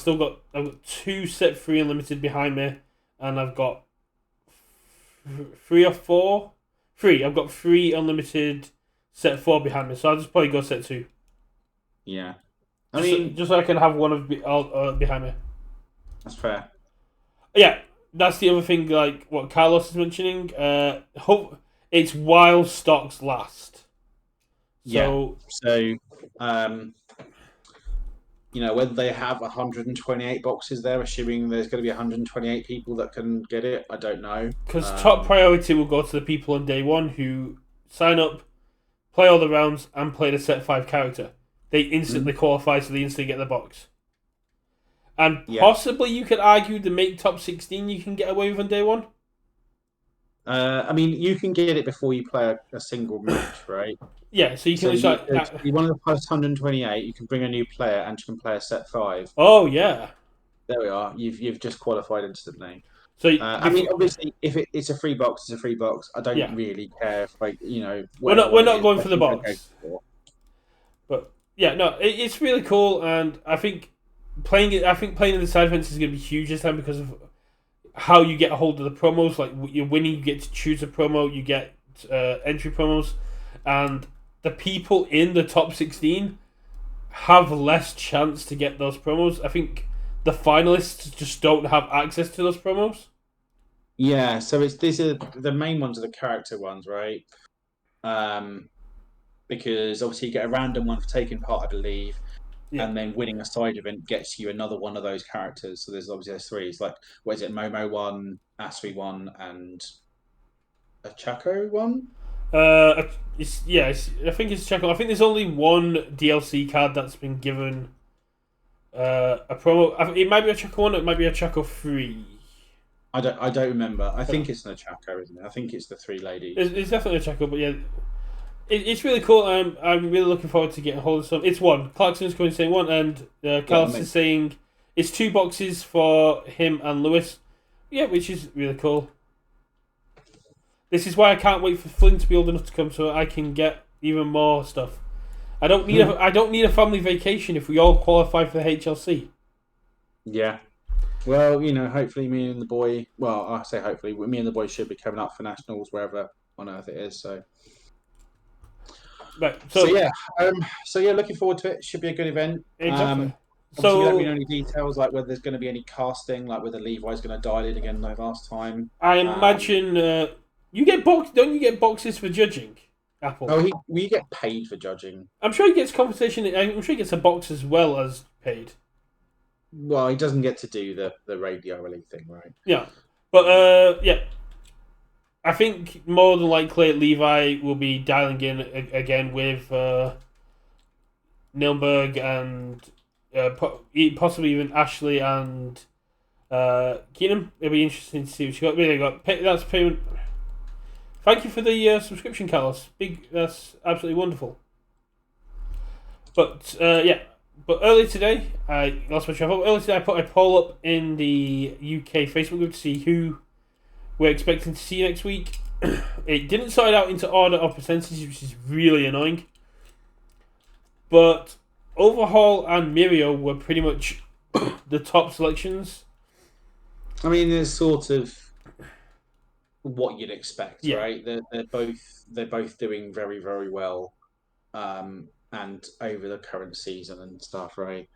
S1: two set three unlimited behind me, and I've got three or four, three. I've got three unlimited set four behind me, so I'll just probably go set two,
S2: yeah, I mean
S1: just so I can have one of behind me.
S2: that's fair.
S1: Yeah, that's the other thing. Like what Carlos is mentioning. Hope it's while stocks last.
S2: Yeah.
S1: So
S2: So, um, whether they have 128 boxes there, assuming there's going to be 128 people that can get it, I don't know.
S1: because top priority will go to the people on day one who sign up, play all the rounds, and play the set five character. They instantly
S2: Mhm.
S1: qualify, so they instantly get the box. And
S2: Yeah.
S1: possibly you could argue the make top 16 you can get away with on day one.
S2: I mean, you can get it before you play a single match, right?
S1: Yeah, so you can
S2: So
S1: literally.
S2: you could be one of the first 128. You can bring a new player and you can play a set five.
S1: Oh yeah.
S2: There we are. You've just qualified instantly.
S1: So
S2: I mean,
S1: before,
S2: obviously, if it's a free box, it's a free box. I don't
S1: yeah,
S2: really care if whatever
S1: we're
S2: one it
S1: not
S2: is.
S1: going
S2: I
S1: for the
S2: think I go
S1: box,
S2: for.
S1: but yeah, no, it's really cool, and I think playing it. I think playing in the side fence is going to be huge this time because of how you get a hold of the promos. Like you're winning, you get to choose a promo, you get entry promos, and the people in the top 16 have less chance to get those promos. I think the finalists just don't have access to those promos.
S2: Yeah, so these are the main ones are the character ones, right? Um, because obviously you get a random one for taking part, I believe,
S1: Yeah.
S2: and then winning a side event gets you another one of those characters. So there's obviously three. It's like what is it, Momo one, Asri one, and a Chaco one.
S1: I think it's Chaco. I think there's only one DLC card that's been given a promo. It might be a Chaco one. It might be a Chaco three.
S2: I don't remember. I
S1: I don't
S2: think
S1: know.
S2: it's no Chaco, isn't it? I think it's the three ladies.
S1: It's definitely a Chaco, but yeah, it's really cool. I'm really looking forward to getting hold of some. It's one. Clarkson's going to say one, and
S2: Yeah,
S1: Carlos is saying it's two boxes for him and Lewis. Yeah, which is really cool. This is why I can't wait for Flynn to be old enough to come so I can get even more stuff. I don't need a family vacation if we all qualify for the HLC.
S2: yeah. Well, hopefully me and the boy. Well, I say hopefully, me and the boy should be coming up for nationals wherever on earth it is. So.
S1: Right.
S2: So
S1: So
S2: yeah, so yeah, looking forward to it. Should be a good event.
S1: exactly.
S2: Obviously, we don't really know
S1: So
S2: any details like whether there's going to be any casting, like whether Levi's going to dial in again like last time.
S1: I
S2: Um,
S1: imagine you get box. Don't you get boxes for judging? Apple.
S2: oh, we get paid for judging.
S1: I'm sure he gets compensation. I'm sure he gets a box as well as paid.
S2: Well, he doesn't get to do the raid the RLE thing, right?
S1: Yeah, But yeah, I think more than likely Levi will be dialing in again with Nilberg and possibly even Ashley and Keenan. It'll be interesting to see what she got. Really got. That's payment. Thank you for the subscription, Carlos. That's absolutely wonderful. But yeah, but earlier today, I lost my travel. Earlier today, I put a poll up in the UK Facebook group to see who we're expecting to see next week. It didn't sort it out into order of percentages, which is really annoying. But Overhaul and Mirio were pretty much the top selections.
S2: I mean, there's sort of what you'd expect,
S1: Yeah.
S2: right? They're both doing very, very well, and over the current season and stuff, right?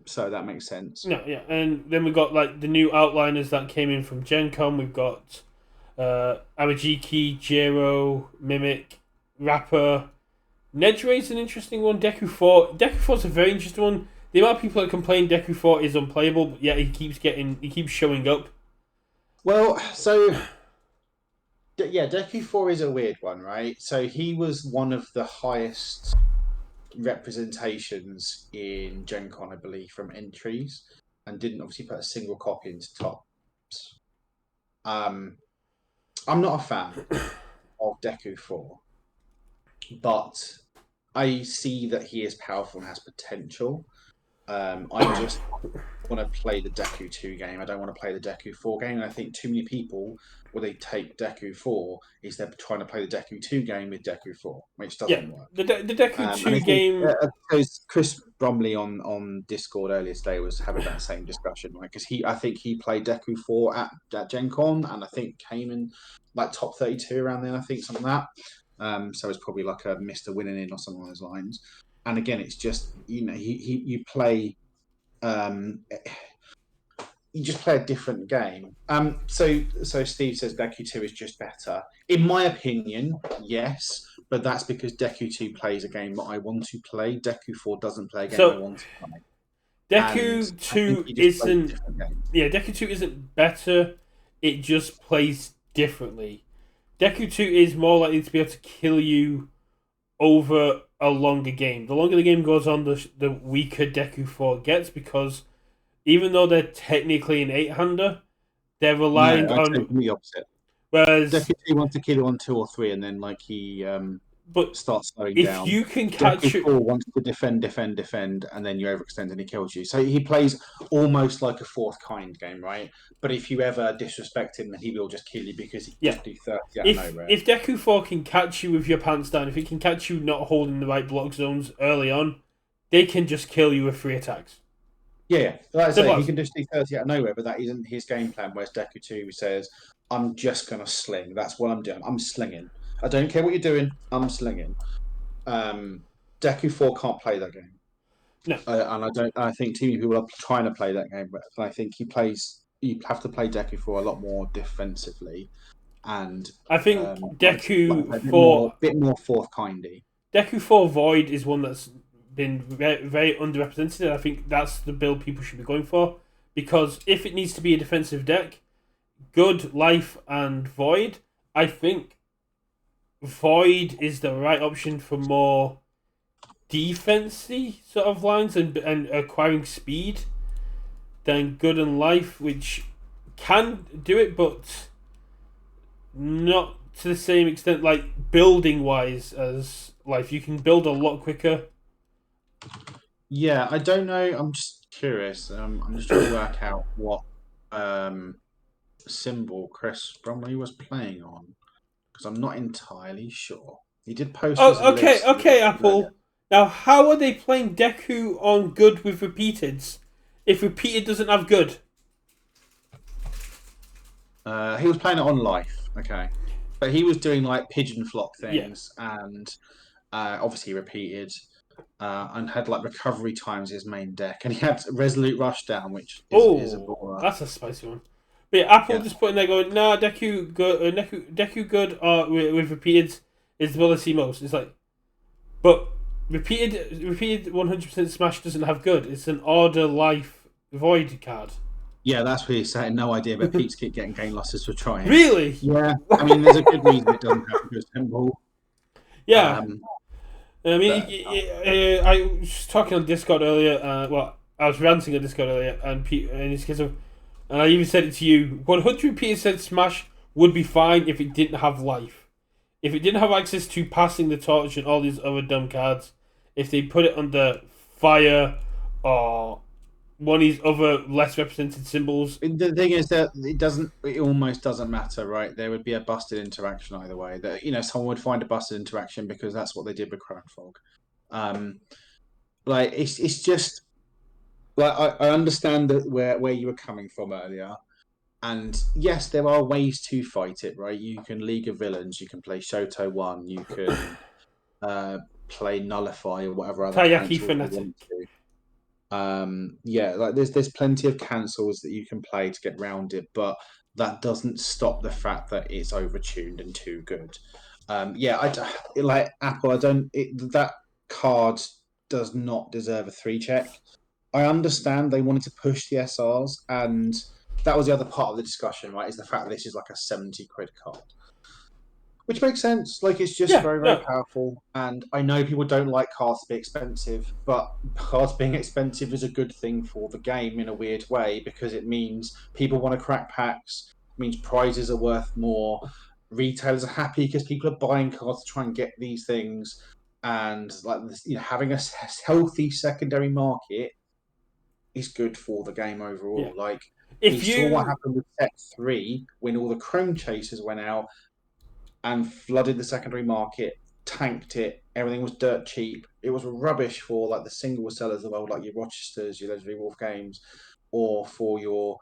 S2: So that makes sense.
S1: No, yeah, and then we got like the new outliners that came in from Gen Con. We've got Amajiki, Jiro, Mimic, Rapper. Nejre's an interesting one. Deku 4. Deku 4's a very interesting one. The amount of people that complain Deku 4 is unplayable, but yet he keeps showing up.
S2: Well, so yeah, Deku 4 is a weird one, right? So he was one of the highest representations in Gen Con, I believe, from entries, and didn't obviously put a single copy into tops. I'm not a fan of Deku 4, but I see that he is powerful and has potential. I just want to play the Deku 2 game. I don't want to play the Deku 4 game. And I think too many people, when they take Deku 4, is they're trying to play the Deku 2 game with Deku 4, which doesn't work.
S1: The Deku 2
S2: and
S1: game.
S2: Because Chris Bromley on Discord earlier today was having that same discussion, right? Because I think he played Deku 4 at Gen Con, and I think came in like top 32 around then, I think, something like that. So it's probably like a Mr. Winning In or something along those lines. And again, it's just, you play, you just play a different game. So Steve says Deku 2 is just better. In my opinion, yes, but that's because Deku 2 plays a game that I want to play. Deku 4 doesn't play a game I want to play.
S1: Deku 2 isn't. Yeah, Deku 2 isn't better. It just plays differently. Deku 2 is more likely to be able to kill you over a longer game. The longer the game goes on, the weaker Deku 4 gets, because even though they're technically an 8-hander, they're relying on
S2: the opposite.
S1: Whereas
S2: Deku 2 wants to kill you on 2 or 3, and then like he starts slowing down.
S1: If you can catch
S2: Deku 4 wants to defend, and then you overextend and he kills you. So he plays almost like a fourth kind game, right? But if you ever disrespect him, then he will just kill you because he can just do 30 out of nowhere.
S1: If Deku 4 can catch you with your pants down, if he can catch you not holding the right block zones early on, they can just kill you with 3 attacks.
S2: Yeah, like I say, he can just do 30 out of nowhere, but that isn't his game plan. Whereas Deku 2 says, I'm just going to sling. That's what I'm doing. I'm slinging. I don't care what you're doing. I'm slinging. Deku 4 can't play that game.
S1: No.
S2: And I think too many people are trying to play that game, but I think you have to play Deku 4 a lot more defensively. And
S1: I think Deku 4...
S2: a bit more fourth kindy.
S1: Deku 4 Void is one that's been very, very underrepresented, and I think that's the build people should be going for. Because if it needs to be a defensive deck, Good, Life, and Void, I think Void is the right option for more defensy sort of lines and acquiring speed than Good and Life, which can do it, but not to the same extent, like building wise, as Life. You can build a lot quicker.
S2: Yeah, I don't know. I'm just curious. I'm just trying to work out what symbol Chris Bromley was playing on, because I'm not entirely sure. He did post.
S1: Okay, Apple. Now, how are they playing Deku on Good with Repeateds if Repeated doesn't have Good?
S2: He was playing it on Life, okay, but he was doing like pigeon flock things, and obviously Repeated. And had like recovery times his main deck, and he had Resolute Rushdown, which is a baller.
S1: That's a spicy one. But yeah, Apple just put in there going, nah, Deku Good with Repeated is the build I see most. It's like, but repeated 100% Smash doesn't have Good. It's an Order Life Void card.
S2: Yeah, that's what he's saying. No idea, but Pete's keep getting game losses for trying.
S1: Really?
S2: Yeah, I mean, there's a good reason it doesn't have a good symbol.
S1: Yeah.
S2: Um,
S1: I mean,
S2: but
S1: I was talking on Discord earlier. Well, I was ranting on Discord earlier, and in this case of, and I even said it to you. 100% Smash would be fine if it didn't have life. If it didn't have access to passing the torch and all these other dumb cards. If they put it under fire or one of these other less represented symbols.
S2: the thing is that it doesn't. It almost doesn't matter, right? There would be a busted interaction either way. That someone would find a busted interaction because that's what they did with Crown Frog. Um, like it's just like I understand that where you were coming from earlier. And yes, there are ways to fight it, right? You can League of Villains, you can play Shoto 1, you can play Nullify or whatever other
S1: Taiyaki
S2: cancels you want
S1: Fanatic.
S2: to. Yeah, like there's plenty of cancels that you can play to get round it, but that doesn't stop the fact that it's overtuned and too good. Yeah, like Apple. I don't. That card does not deserve a 3 check. I understand they wanted to push the SRs, and that was the other part of the discussion, right? Is the fact that this is like a 70 quid card, which makes sense. Like it's just
S1: Yeah,
S2: very, very
S1: no.
S2: powerful. And I know people don't like cards to be expensive, but cards being expensive is a good thing for the game in a weird way because it means people want to crack packs. It means prizes are worth more. Retailers are happy because people are buying cards to try and get these things. And like this, having a healthy secondary market is good for the game
S1: Yeah.
S2: overall. Like we
S1: If
S2: saw what
S1: you
S2: happened with Set 3 when all the Chrome Chasers went out and flooded the secondary market, tanked it. Everything was dirt cheap. It was rubbish for like the single sellers of the world, like your Rochesters, your Legendary Wolf Games, or for your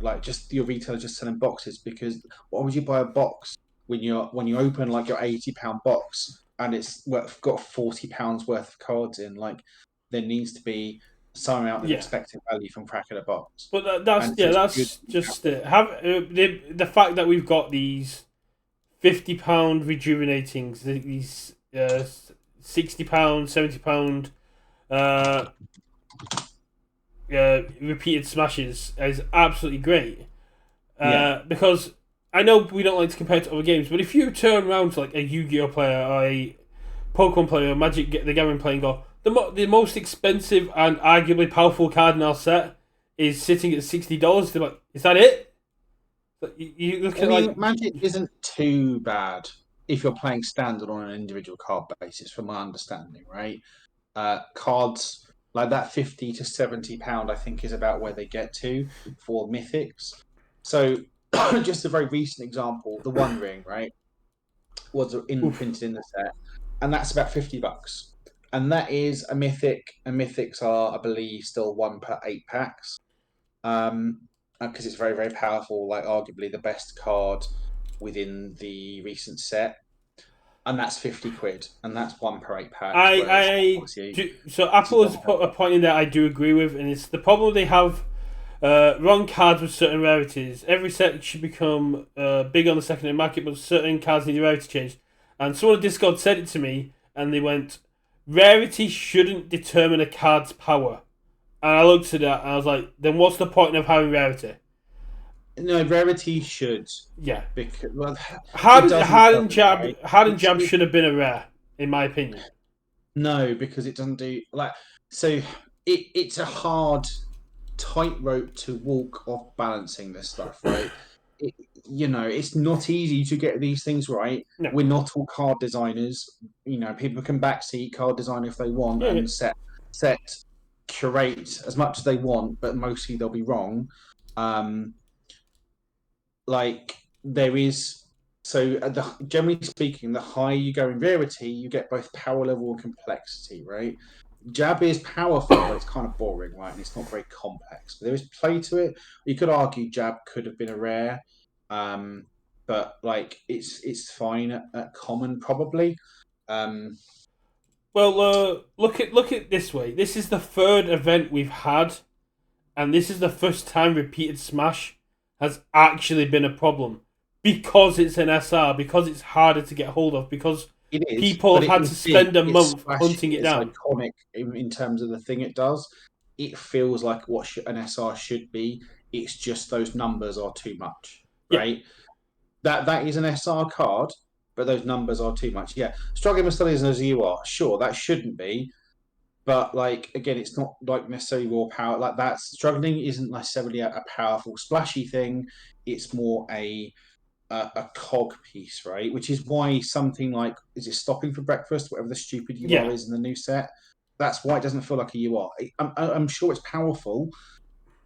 S2: like just your retailers just selling boxes. Because why would you buy a box when you open like your £80 box and it's got £40 worth of cards in? Like there needs to be some amount of
S1: yeah.
S2: expected value from cracking a box,
S1: But
S2: and it's just good.
S1: that's just it. Have the fact that we've got these £50 rejuvenatings, these £60, £70 uh, repeated smashes is absolutely great.
S2: Yeah.
S1: Because I know we don't like to compare it to other games, but if you turn around to like a Yu-Gi-Oh player or a Pokemon player or Magic the Gathering player and go, the most expensive and arguably powerful card in our set is sitting at $60. They're like, is that it? But you look
S2: I
S1: at
S2: mean,
S1: like,
S2: Magic isn't too bad if you're playing standard on an individual card basis, from my understanding, right? Cards like that, £50 to £70, I think, is about where they get to for mythics. So, just a very recent example, the One Ring, right, was
S1: oof.
S2: imprinted in the set, and that's about £50, and that is a mythic. And mythics are, I believe, still 1 per 8 packs. Because it's very, very powerful, like arguably the best card within the recent set, and that's 50 quid, and that's 1 per 8 packs. Whereas
S1: I
S2: obviously
S1: do, so
S2: this is
S1: Apple has
S2: one per.
S1: put a point in there I do agree with, and it's the problem they have. Wrong cards with certain rarities. Every set should become big on the secondary market, but certain cards need a rarity change. And someone on Discord said it to me, and they went, "Rarity shouldn't determine a card's power." And I looked at that, and I was like, "Then what's the point of having rarity?"
S2: No, rarity should,
S1: Yeah,
S2: because well, it doesn't, right?
S1: Hard and Jab should have been a rare, in my opinion.
S2: No, because it doesn't do like so. It's a hard tightrope to walk off balancing this stuff, right? It, it's not easy to get these things right.
S1: No,
S2: We're not all card designers. People can backseat card design if they want
S1: yeah, yeah.
S2: and set curate as much as they want, but mostly they'll be wrong. Um, like there is generally speaking, the higher you go in rarity, you get both power level and complexity, right? Jab is powerful, but it's kind of boring, right? And it's not very complex. But there is play to it. You could argue Jab could have been a rare, but like it's fine at common probably. Um,
S1: Well, look at it this way. This is the third event we've had, and this is the first time repeated smash has actually been a problem because it's an SR, because it's harder to get hold of, because
S2: it is,
S1: people
S2: but
S1: have
S2: it
S1: had
S2: is
S1: to
S2: big.
S1: spend a
S2: It's
S1: month
S2: splashy.
S1: hunting it
S2: It's
S1: down.
S2: iconic in terms of the thing it does. it feels like what an SR should be. It's just those numbers are too much,
S1: Yeah.
S2: right? That is an SR card, but those numbers are too much. Yeah, struggling with studies as you are, sure, that shouldn't be. But like again, it's not like necessarily raw power. Like that struggling isn't necessarily a powerful splashy thing. It's more a cog piece, right? Which is why something like is it stopping for breakfast, whatever the stupid UR
S1: Yeah.
S2: is in the new set. That's why it doesn't feel like a UR. I'm sure it's powerful,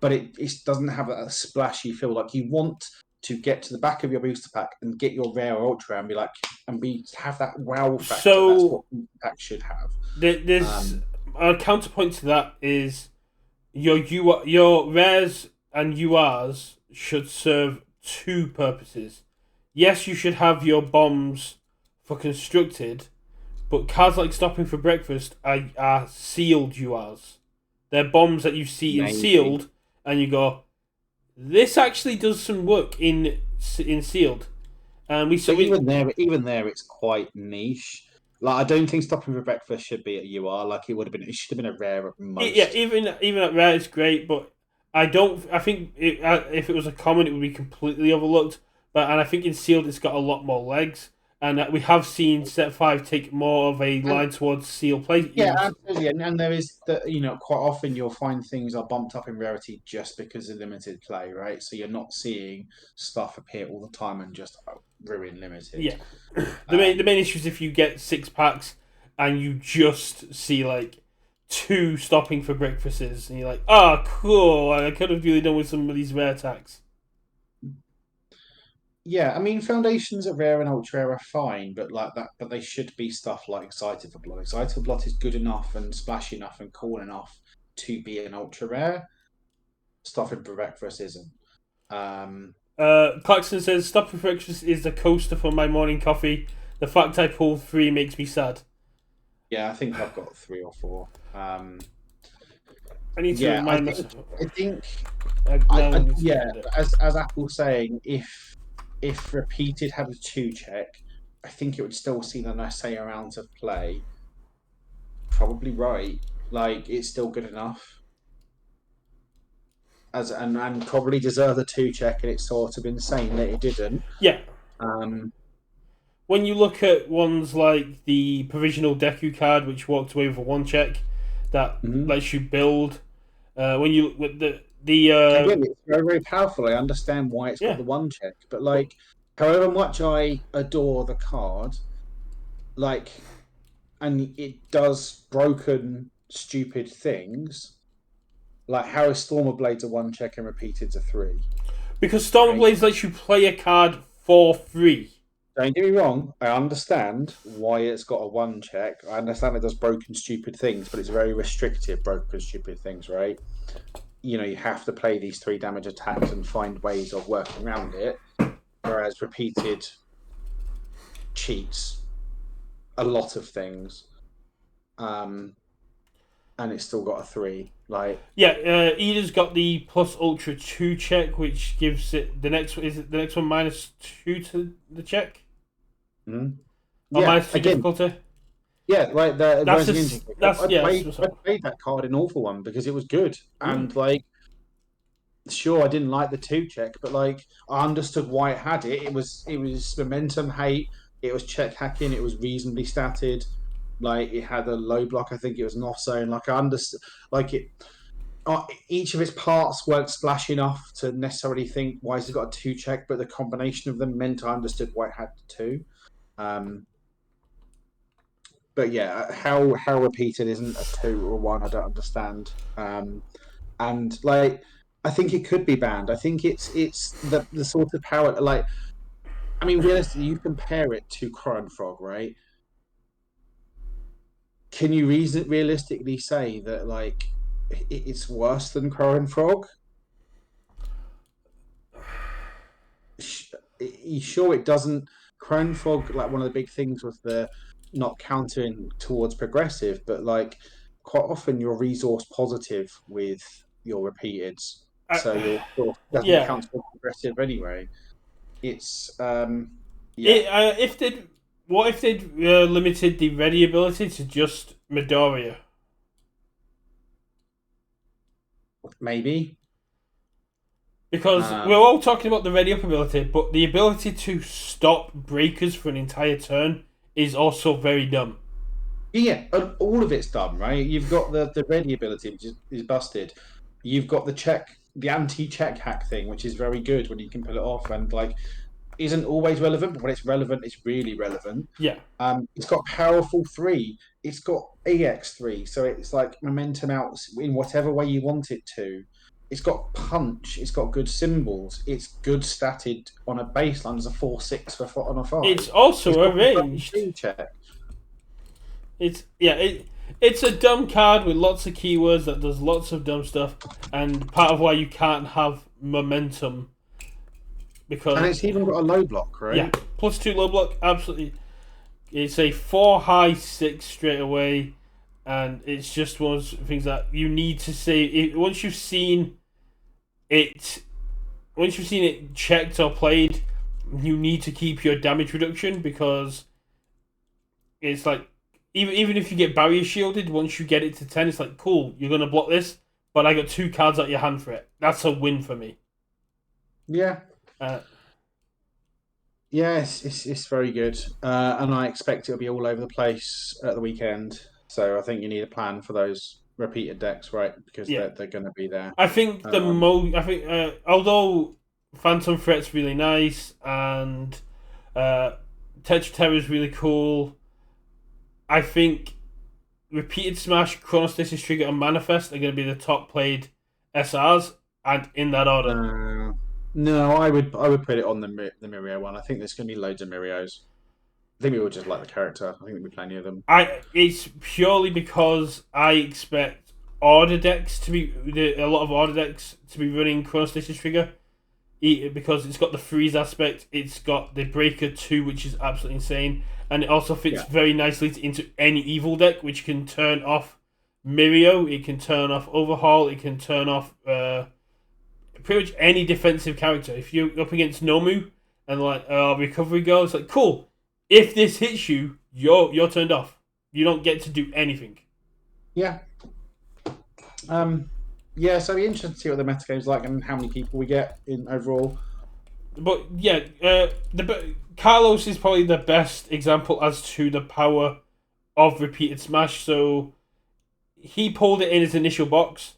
S2: but it doesn't have a splashy feel. Like you want to get to the back of your booster pack and get your rare or ultra and be like and be have that wow factor. That's what
S1: So
S2: pack should have.
S1: there's
S2: Um,
S1: a counterpoint to that is your rares and URs should serve two purposes. Yes, you should have your bombs for constructed, but cards like stopping for breakfast are sealed URs. They're bombs that you see in
S2: maybe.
S1: sealed, and you go, this actually does some work in sealed. And we so
S2: But
S1: we
S2: even there, it's quite niche. Like I don't think stopping for breakfast should be at UR. Like it would have been. It should have been a rare at
S1: yeah,
S2: most.
S1: even at rare it's great, but I don't. I think if it was a common, it would be completely overlooked. But and I think in sealed, it's got a lot more legs, and we have seen set five take more of a
S2: And
S1: line towards seal play
S2: yeah,
S1: use.
S2: absolutely. And there is that quite often you'll find things are bumped up in rarity just because of limited play, right? So you're not seeing stuff appear all the time and just ruin limited.
S1: Yeah, the
S2: Um,
S1: main issue is if you get 6 packs and you just see like two stopping for breakfasts, and you're like, oh, cool. I could have really done with some of these rare attacks.
S2: yeah, I mean foundations at rare and ultra rare are fine, but like that, but they should be stuff like excited for blood. Excited for blood is good enough and splashy enough and cool enough to be an ultra rare. Stuff in breakfast isn't. Um,
S1: Clarkson says, stopping for breakfast is the coaster for my morning coffee. The fact I pulled three makes me sad.
S2: yeah, I think I've got three or four.
S1: I need to
S2: Yeah,
S1: remind myself.
S2: I think
S1: Now I need to
S2: yeah,
S1: find it.
S2: as Apple's saying, if repeated had a two check, I think it would still see the nice say amount of play. Probably right. Like it's still good enough. And probably deserve the two check, and it's sort of insane that it didn't.
S1: Yeah,
S2: Um,
S1: when you look at ones like the provisional Deku card, which walked away with a one check, that
S2: mhm.
S1: lets you build. When you with the
S2: Again, it's very, very powerful. I understand why it's got
S1: yeah,
S2: the one check, but
S1: but
S2: like, however much I adore the card, like, and it does broken, stupid things. Like, how is Stormer Blades a one check and repeated a three?
S1: because
S2: Right?
S1: Stormblades lets you play a card for free.
S2: Don't get me wrong. I understand why it's got a one check. I understand it does broken, stupid things, but it's very restrictive. Broken, stupid things, right? You have to play these three damage attacks and find ways of working around it. Whereas repeated cheats a lot of things, um, and it's still got a three. Like,
S1: Yeah, Eda's got the plus ultra two check, which gives it the next. Is it the next one minus two to the check
S2: mm,
S1: or
S2: yeah,
S1: minus two
S2: again,
S1: difficulty?
S2: yeah, like the
S1: That's
S2: Rising
S1: just
S2: Engine.
S1: that's yeah.
S2: I played that card in Awful One because it was good,
S1: Mm.
S2: and like, sure, I didn't like the two check, but like, I understood why it had it. It was momentum hate. It was check hacking. It was reasonably statted. Like, it had a low block. I think it was an off zone. Like, I understood. Like it. Each of its parts weren't splash enough to necessarily think why has it got a two check, but the combination of them meant I understood why it had two. Um, but yeah, how repeated isn't a two or one? I don't understand. And like, I think it could be banned. I think it's the sort of power. Like, I mean, realistically, you compare it to Chrome Frog, right? Can you realistically say that like it's worse than Chrome Frog? You sure it doesn't? Chrome Frog, like one of the big things was the not countering towards progressive, but like quite often you're resource positive with your repeateds, so your source doesn't
S1: Yeah.
S2: count towards progressive anyway. It's yeah.
S1: If they what if they'd limited the ready ability to just Midoriya?
S2: maybe.
S1: Because we're all talking about the ready up ability, but the ability to stop breakers for an entire turn is also very dumb.
S2: Yeah, and all of it's done, right? You've got the ready ability, which is busted. You've got the anti-check hack thing, which is very good when you can pull it off, and like isn't always relevant, but when it's relevant, it's really relevant.
S1: Yeah.
S2: It's got powerful 3. It's got EX3, so it's like momentum out in whatever way you want it to. It's got punch. It's got good symbols. It's good statted on a baseline as a 4/6 on a 5.
S1: It's
S2: It's
S1: also
S2: got a
S1: arranged.
S2: check.
S1: It's a dumb card with lots of keywords that does lots of dumb stuff, and part of why you can't have momentum because
S2: And it's even got a low block,
S1: yeah,
S2: right?
S1: +2 low block, absolutely. It's a 4 high 6 straight away, and it's just one of those things that you need to see once you've seen it. Once you've seen it checked or played, you need to keep your damage reduction because it's like even if you get barrier shielded, once you get it to 10, it's like cool, you're gonna block this, but I got 2 cards out your hand for it. That's a win for me.
S2: Yeah.
S1: Uh,
S2: Yeah, it's very good. And I expect it'll be all over the place at the weekend. So I think you need a plan for those repeated decks, right? Because
S1: yeah,
S2: they're going to be there.
S1: I think although Phantom Threat's really nice and Tetra Terror is really cool, I think Repeated Smash, Chronostasis Trigger, and Manifest are going to be the top played SRs, and in that order.
S2: No, I would put it on the Mirio one. I think there's going to be loads of Mirios. I think we would just like the character. I think there'll be plenty of them.
S1: It's purely because I expect order decks to be a lot of order decks to be running Chronostasis Trigger, because it's got the freeze aspect, it's got the Breaker 2, which is absolutely insane, and it also fits very nicely into any evil deck, which can turn off Mirio, it can turn off Overhaul, it can turn off pretty much any defensive character. If you're up against Nomu and like Recovery Girl, it's like cool. If this hits you, you're turned off. You don't get to do anything.
S2: Yeah. Yeah, so it'll be interesting to see what the metagame's like and how many people we get in overall.
S1: But yeah, Carlos is probably the best example as to the power of repeated smash. So he pulled it in his initial box.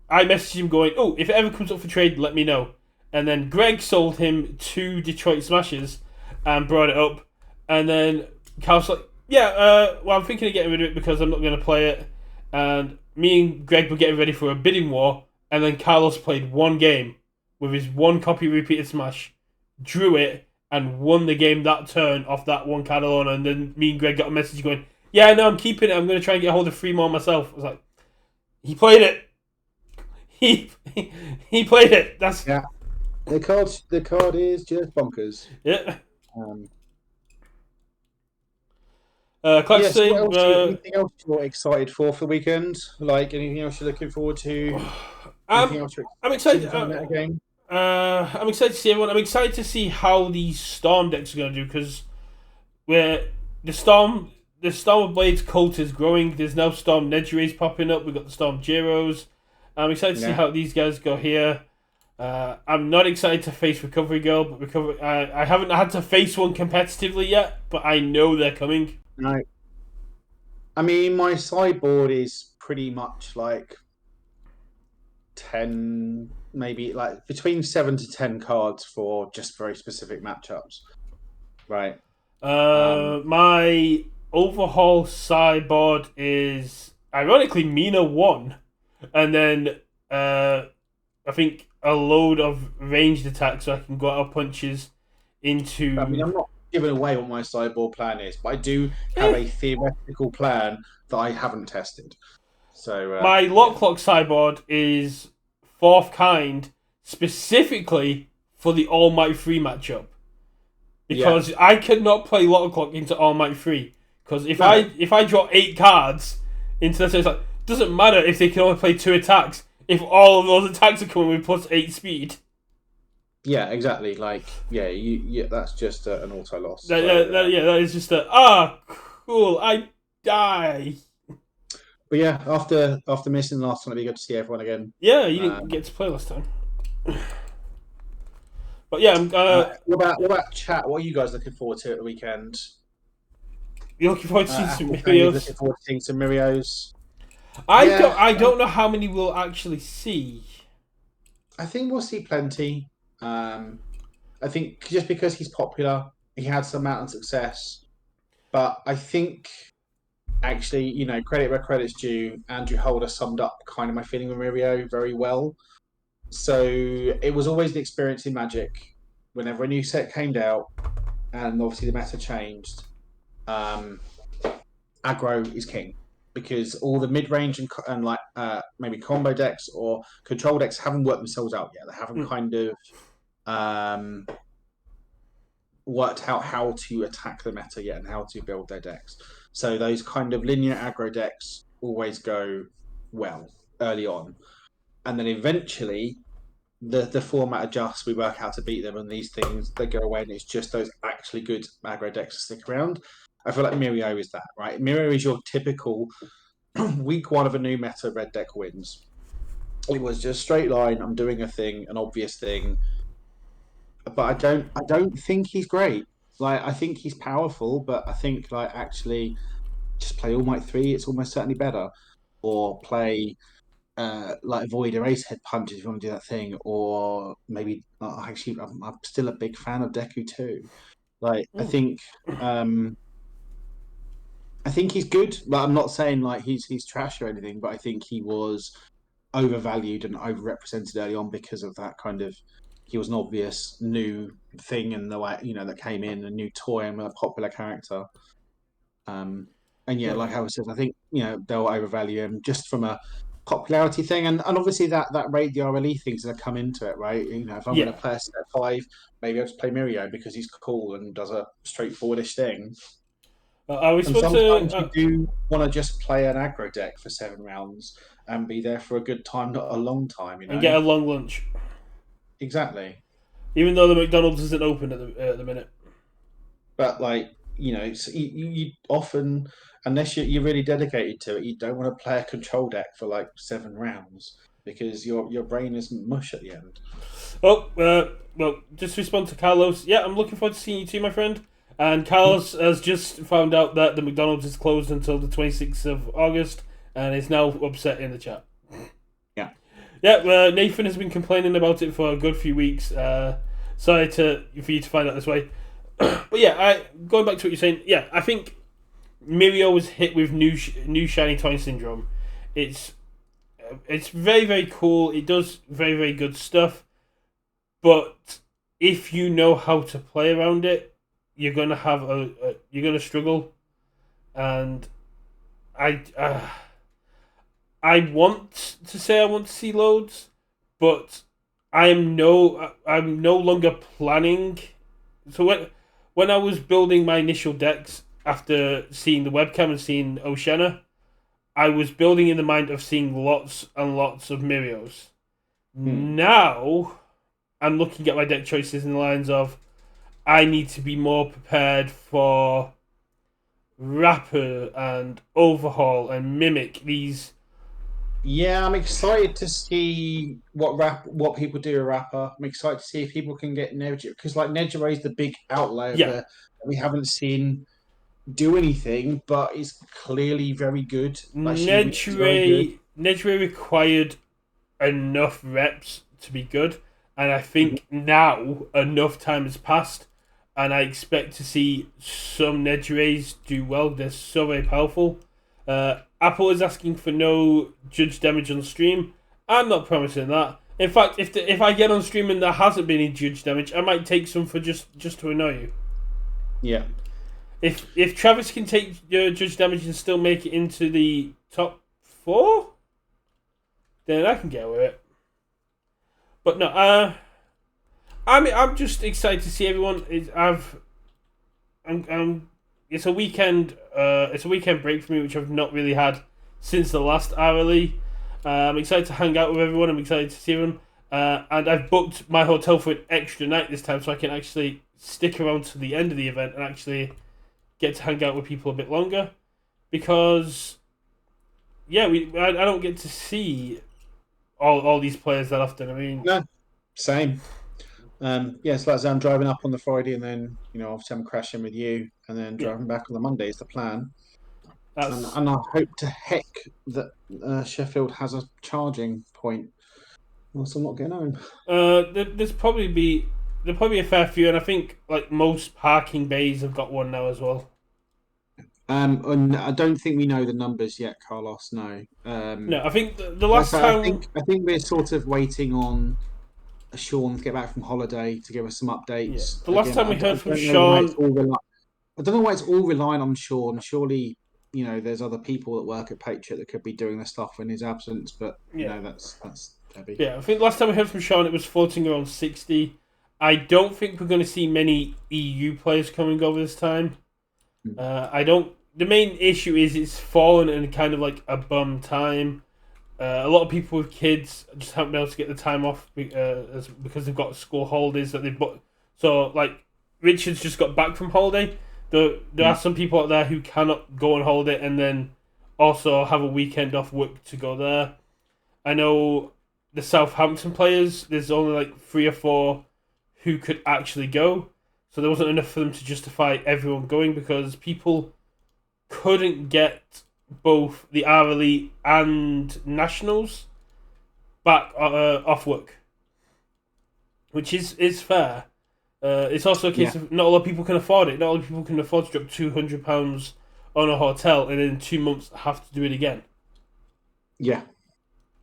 S1: I messaged him going, "Oh, if it ever comes up for trade, let me know." And then Greg sold him 2 Detroit Smashes and brought it up. And then Carlos like, "Yeah, well, I'm thinking of getting rid of it because I'm not going to play it." And me and Greg were getting ready for a bidding war. And then Carlos played one game with his 1 copy repeated smash, drew it, and won the game that turn off that 1 card alone. And then me and Greg got a message going, "Yeah, no, I'm keeping it. I'm going to try and get a hold of 3 more myself." I was like, he played it. He played it. That's
S2: yeah. The card is just bonkers.
S1: Yeah.
S2: Yes. Anything else you're excited for the weekend? Like anything else you're looking forward to? Anything else
S1: I'm excited.
S2: Game?
S1: I'm excited to see everyone. I'm excited to see how these Storm decks are going to do because where the Storm of Blades cult is growing. There's now Storm Nejure's popping up. We've got the Storm Jiros. I'm excited to see how these guys go here. I'm not excited to face Recovery Girl, but I haven't had to face one competitively yet, but I know they're coming.
S2: No. I mean, my sideboard is pretty much like 10, maybe like between 7 to 10 cards for just very specific matchups. Right.
S1: My overhaul sideboard is ironically Mina 1. And then I think a load of ranged attacks so I can go out of punches into.
S2: I mean, I'm not giving away what my sideboard plan is, but I do have a theoretical plan that I haven't tested. So
S1: my Lock sideboard is 4th kind specifically for the All Might 3 matchup. Because I could not play Lock into All Might 3. Because if I draw 8 cards into this, it's like doesn't matter if they can only play 2 attacks if all of those attacks are coming with +8 speed.
S2: Yeah, exactly. Like, that's just an auto loss.
S1: That is just cool. I die.
S2: But yeah, after missing the last one, it'd be good to see everyone again.
S1: Yeah, you didn't
S2: Um,
S1: get to play last time. But yeah,
S2: what about chat? What are you guys looking forward to at the weekend?
S1: you're looking forward to seeing some
S2: Apple Tony's looking
S1: videos.
S2: forward to seeing some Mirios.
S1: I
S2: Yeah,
S1: don't I don't know how many we'll actually see.
S2: I think we'll see plenty. Um, I think just because he's popular, he had some amount of success. But I think actually, credit where credit's due. Andrew Holder summed up kind of my feeling with Mirio very well. So it was always the experience in Magic. Whenever a new set came out, and obviously the meta changed, um, aggro is king because all the mid range and like maybe combo decks or control decks haven't worked themselves out yet. They haven't
S1: Mm,
S2: kind of um, worked out how to attack the meta yet and how to build their decks. So those kind of linear aggro decks always go well early on, and then eventually the format adjusts. We work how to beat them, and these things they go away, and it's just those actually good aggro decks that stick around. I feel like Mirio is that, right? Mirio is your typical week one of a new meta red deck wins. It was just straight line. I'm doing a thing, an obvious thing, but I don't think he's great. Like I think he's powerful, but I think like actually just play All Might 3. It's almost certainly better, or play like avoid erase head punches if you want to do that thing, or maybe actually I'm still a big fan of Deku too. Like
S1: mm.
S2: I think he's good. But I'm not saying like he's trash or anything, but I think he was overvalued and overrepresented early on because of that kind of he was an obvious new thing and the way that came in a new toy and a popular character. Um, and yeah,
S1: No.
S2: like I said, I think they'll overvalue him just from a popularity thing, and obviously that rate the RLE things that come into it, right? If I'm going
S1: Yeah.
S2: to play a set 5, maybe I'll just play Mirio because he's cool and does a straightforwardish thing.
S1: Are we
S2: And
S1: supposed to
S2: sometimes you do want to just play an aggro deck for 7 rounds and be there for a good time, not a long time.
S1: and get a long lunch?
S2: Exactly.
S1: Even though the McDonald's isn't open at the minute.
S2: But like so you often, unless you're really dedicated to it, you don't want to play a control deck for like 7 rounds because your brain is mush at the end.
S1: Oh, well, just to respond to Carlos. Yeah, I'm looking forward to seeing you too, my friend. And Carlos has just found out that the McDonald's is closed until the 26th of August and is now upset in the chat.
S2: Yeah.
S1: Yeah, Nathan has been complaining about it for a good few weeks. Sorry for you to find out this way. But yeah, going back to what you're saying, yeah, I think Mirio was hit with new shiny toy syndrome. It's it's very very cool. It does very very good stuff, but if you know how to play around it, you're gonna have you're gonna struggle. And I I want to say I want to see loads, but I'm no longer planning. So when I was building my initial decks after seeing the webcam and seeing Oceana, I was building in the mind of seeing lots and lots of Mirios.
S2: Hmm.
S1: Now I'm looking at my deck choices in the lines of I need to be more prepared for Rapper and Overhaul and Mimic these.
S2: Yeah, I'm excited to see what people do with Rapper. I'm excited to see if people can get Nejire because like Nejire is the big outlier
S1: Yeah,
S2: that we haven't seen do anything, but is clearly very good. Like she's very good.
S1: Nedre required enough reps to be good, and I think now enough time has passed, and I expect to see some Nedres do well. They're so very powerful. Apple is asking for no judge damage on stream. I'm not promising that. In fact, if I get on stream and there hasn't been any judge damage, I might take some for just to annoy you.
S2: Yeah.
S1: If Travis can take judge damage and still make it into the top 4, then I can get with it. But no, I'm just excited to see everyone. It's a weekend. It's a weekend break for me, which I've not really had since the last RLE. I'm excited to hang out with everyone. I'm excited to see everyone. And I've booked my hotel for an extra night this time, so I can actually stick around to the end of the event and actually get to hang out with people a bit longer. Because yeah, I don't get to see all these players that often. I mean,
S2: No, same. Yeah, it's like I say, I'm driving up on the Friday, and then obviously I'm crashing with you, and then
S1: yeah,
S2: driving back on the Monday is the plan. And
S1: that's
S2: and I hope to heck that Sheffield has a charging point, else I'm not getting home.
S1: there'll probably be a fair few, and I think like most parking bays have got one now as well.
S2: And I don't think we know the numbers yet, Carlos. No.
S1: No, I think the
S2: Like I
S1: last
S2: say,
S1: time,
S2: I think we're sort of waiting on Sean to get back from holiday to give us some
S1: yeah,
S2: updates.
S1: the last
S2: Again,
S1: time
S2: I
S1: we heard from
S2: don't know why it's
S1: Sean,
S2: all I don't know why it's all relying on Sean. Surely, there's other people that work at Patriot that could be doing the stuff in his absence. But
S1: yeah,
S2: that's Debbie.
S1: yeah, I think last time we heard from Sean, it was floating around 60. I don't think we're going to see many EU players coming over this time. I don't. The main issue is it's fallen in kind of like a bum time. A lot of people with kids just haven't been able to get the time off because they've got school holidays that they've got. So, like, Richard's just got back from holiday. There are
S2: Mm.
S1: some people out there who cannot go on holiday and then also have a weekend off work to go there. I know the Southampton players, there's only like 3 or 4 who could actually go. So there wasn't enough for them to justify everyone going because people couldn't get both the RLE and Nationals back off work, which is fair. It's also a
S2: Yeah,
S1: case of not a lot of people can afford it. Not a lot of people can afford to drop £200 on a hotel and in 2 months have to do it again.
S2: yeah,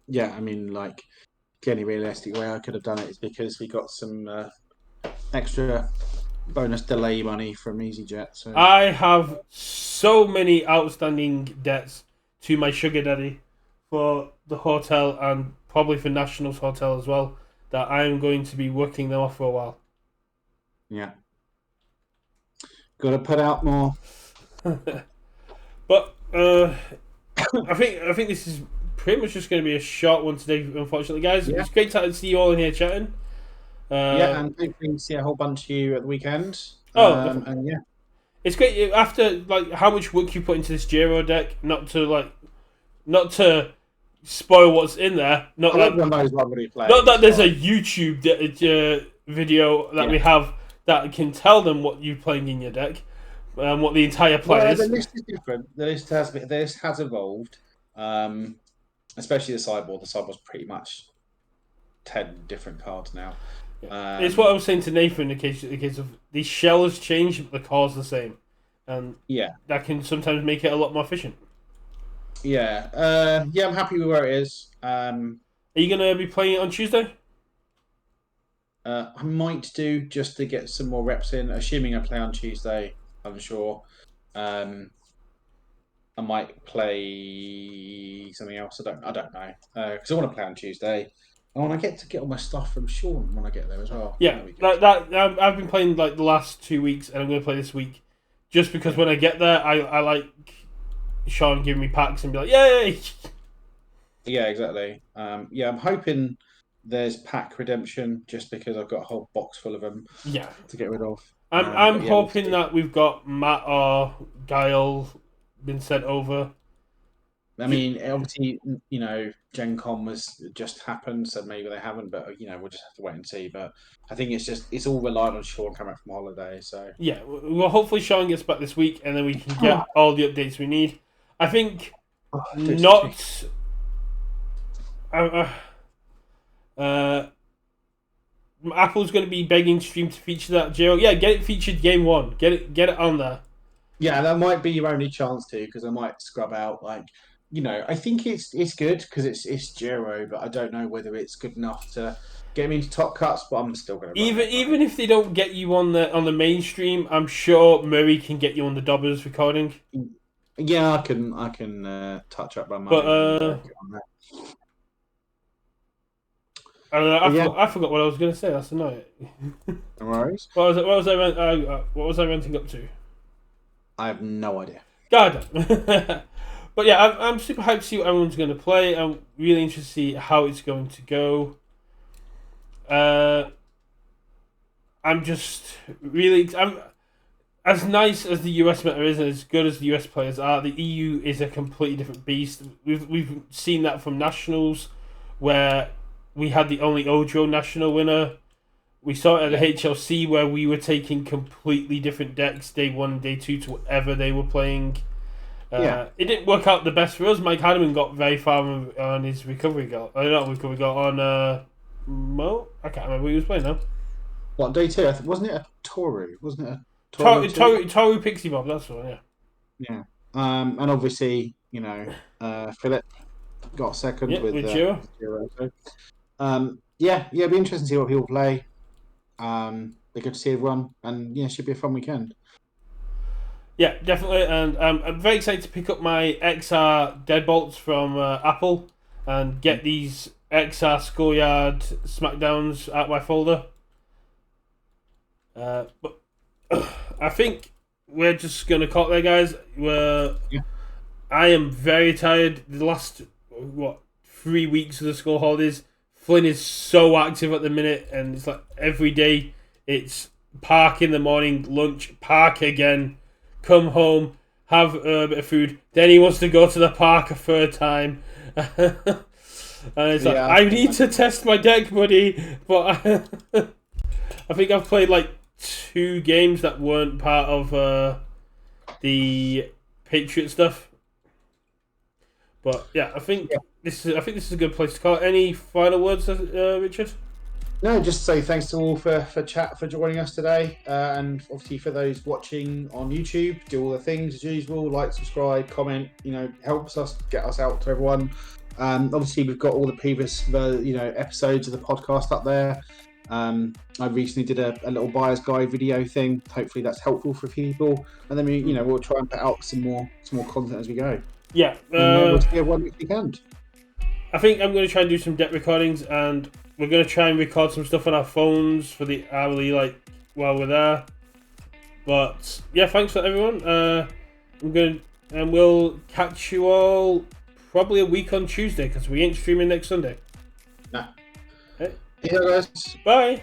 S2: yeah. I mean, like the only realistic way I could have done it is because we got some extra bonus delay money from EasyJet. So
S1: I have so many outstanding debts to my sugar daddy for the hotel and probably for Nationals Hotel as well that I am going to be working them off for a while.
S2: yeah, got to put out more.
S1: But I think this is pretty much just going to be a short one today. Unfortunately, guys,
S2: Yeah,
S1: it's great to see you all in here chatting.
S2: yeah,
S1: Uh,
S2: and hopefully see a whole bunch of you at the weekend.
S1: Definitely.
S2: And yeah,
S1: It's great after like how much work you put into this Giro deck. Not to spoil what's in there.
S2: oh, everyone knows what I'm going to be
S1: Not
S2: playing.
S1: that
S2: It's
S1: there's a
S2: fine.
S1: YouTube video that
S2: Yeah.
S1: we have that can tell them what you're playing in your deck, what the entire plan
S2: Well, the
S1: is.
S2: list is different. The list has evolved, um, especially the sideboard. The sideboard's pretty much 10 different cards now.
S1: Yeah. It's what I
S2: Um,
S1: was saying to Nathan in the case of the shell has changed, but the core's the same, and
S2: yeah,
S1: that can sometimes make it a lot more efficient.
S2: yeah, yeah. I'm happy with where it is.
S1: Are you gonna be playing it on Tuesday?
S2: I might do just to get some more reps in. Assuming I play on Tuesday, I'm sure. Um, I might play something else. I don't know because I want to play on Tuesday. I want to get all my stuff from Sean when I get there as well.
S1: Yeah,
S2: That'll be good.
S1: I've been playing like the last 2 weeks, and I'm gonna play this week, just because
S2: Yeah,
S1: when I get there, I like Sean giving me packs and be like, yay!
S2: yeah, exactly. Yeah, I'm hoping there's pack redemption just because I've got a whole box full of them
S1: Yeah,
S2: to get rid of.
S1: I'm
S2: But yeah, we'll
S1: hoping
S2: see.
S1: that we've got Matt or Guile been sent over.
S2: I mean, obviously, Gen Con was just happened, so maybe they haven't. But we'll just have to wait and see. But I think it's all reliant on Sean coming back from holiday. So
S1: Yeah, well, hopefully Sean gets back this week, and then we can get all the updates we need. I think
S2: do excuse me.
S1: not. Uh, uh, Apple's going to be begging Stream to feature that Giro. Yeah, get it featured game one. Get it on there.
S2: Yeah, that might be your only chance to because I might scrub out I think it's good because it's Giro, but I don't know whether it's good enough to get me into top cuts. But I'm still going to run it.
S1: Even if they don't get you on the mainstream, I'm sure Murray can get you on the Dobbers recording.
S2: Yeah, I can touch up my
S1: But
S2: money and get on that.
S1: I don't know.
S2: But yeah,
S1: I forgot what I was going to say. That's annoying.
S2: no worries.
S1: What was I renting up to?
S2: I have no idea.
S1: God. But yeah, I'm super hyped to see what everyone's going to play. I'm really interested to see how it's going to go. I'm just really. as nice as the US meta is, and as good as the US players are, the EU is a completely different beast. We've seen that from nationals, where we had the only Ojo national winner. We saw it at the HLC, where we were taking completely different decks day 1 and day 2 to whatever they were playing. It didn't work out the best for us. Mike Hanneman got very far on his recovery goal. Not recovery goal, on Mo? I can't remember who he was playing now.
S2: What, day 2? Wasn't it a Toru? Wasn't it a Toru?
S1: Toru Pixie Bob, that's the one, yeah.
S2: Yeah. And obviously, Philip got second with
S1: Jiro.
S2: So, it'd be interesting to see what people play. Be good to see everyone, and yeah, it should be a fun weekend.
S1: Yeah, definitely, and I'm very excited to pick up my XR Deadbolts from Apple and get these XR Schoolyard Smackdowns out my folder. But I think we're just gonna call it there, guys. I am very tired. The last 3 weeks of the school holidays, Flynn is so active at the minute, and it's like every day it's park in the morning, lunch, park again, come home, have a bit of food, then he wants to go to the park a third time. And it's like, I need to test my deck, buddy. But I think I've played like 2 games that weren't part of the Patriot stuff. But yeah, I think this is a good place to call it. Any final words, Richard?
S2: No, just say thanks to all for joining us today, and obviously for those watching on YouTube, do all the things as usual, like, subscribe, comment. Helps us get us out to everyone. Obviously we've got all the previous episodes of the podcast up there. I recently did a little buyer's guide video thing. Hopefully that's helpful for people, and then we'll try and put out some more content as we go.
S1: Yeah,
S2: we'll see everyone next weekend.
S1: I think I'm going to try and do some deck recordings, and we're going to try and record some stuff on our phones for the RLE, while we're there. But yeah, thanks for everyone. We'll catch you all probably a week on Tuesday, because we ain't streaming next Sunday.
S2: Nah. Hey. Yeah, guys.
S1: Bye.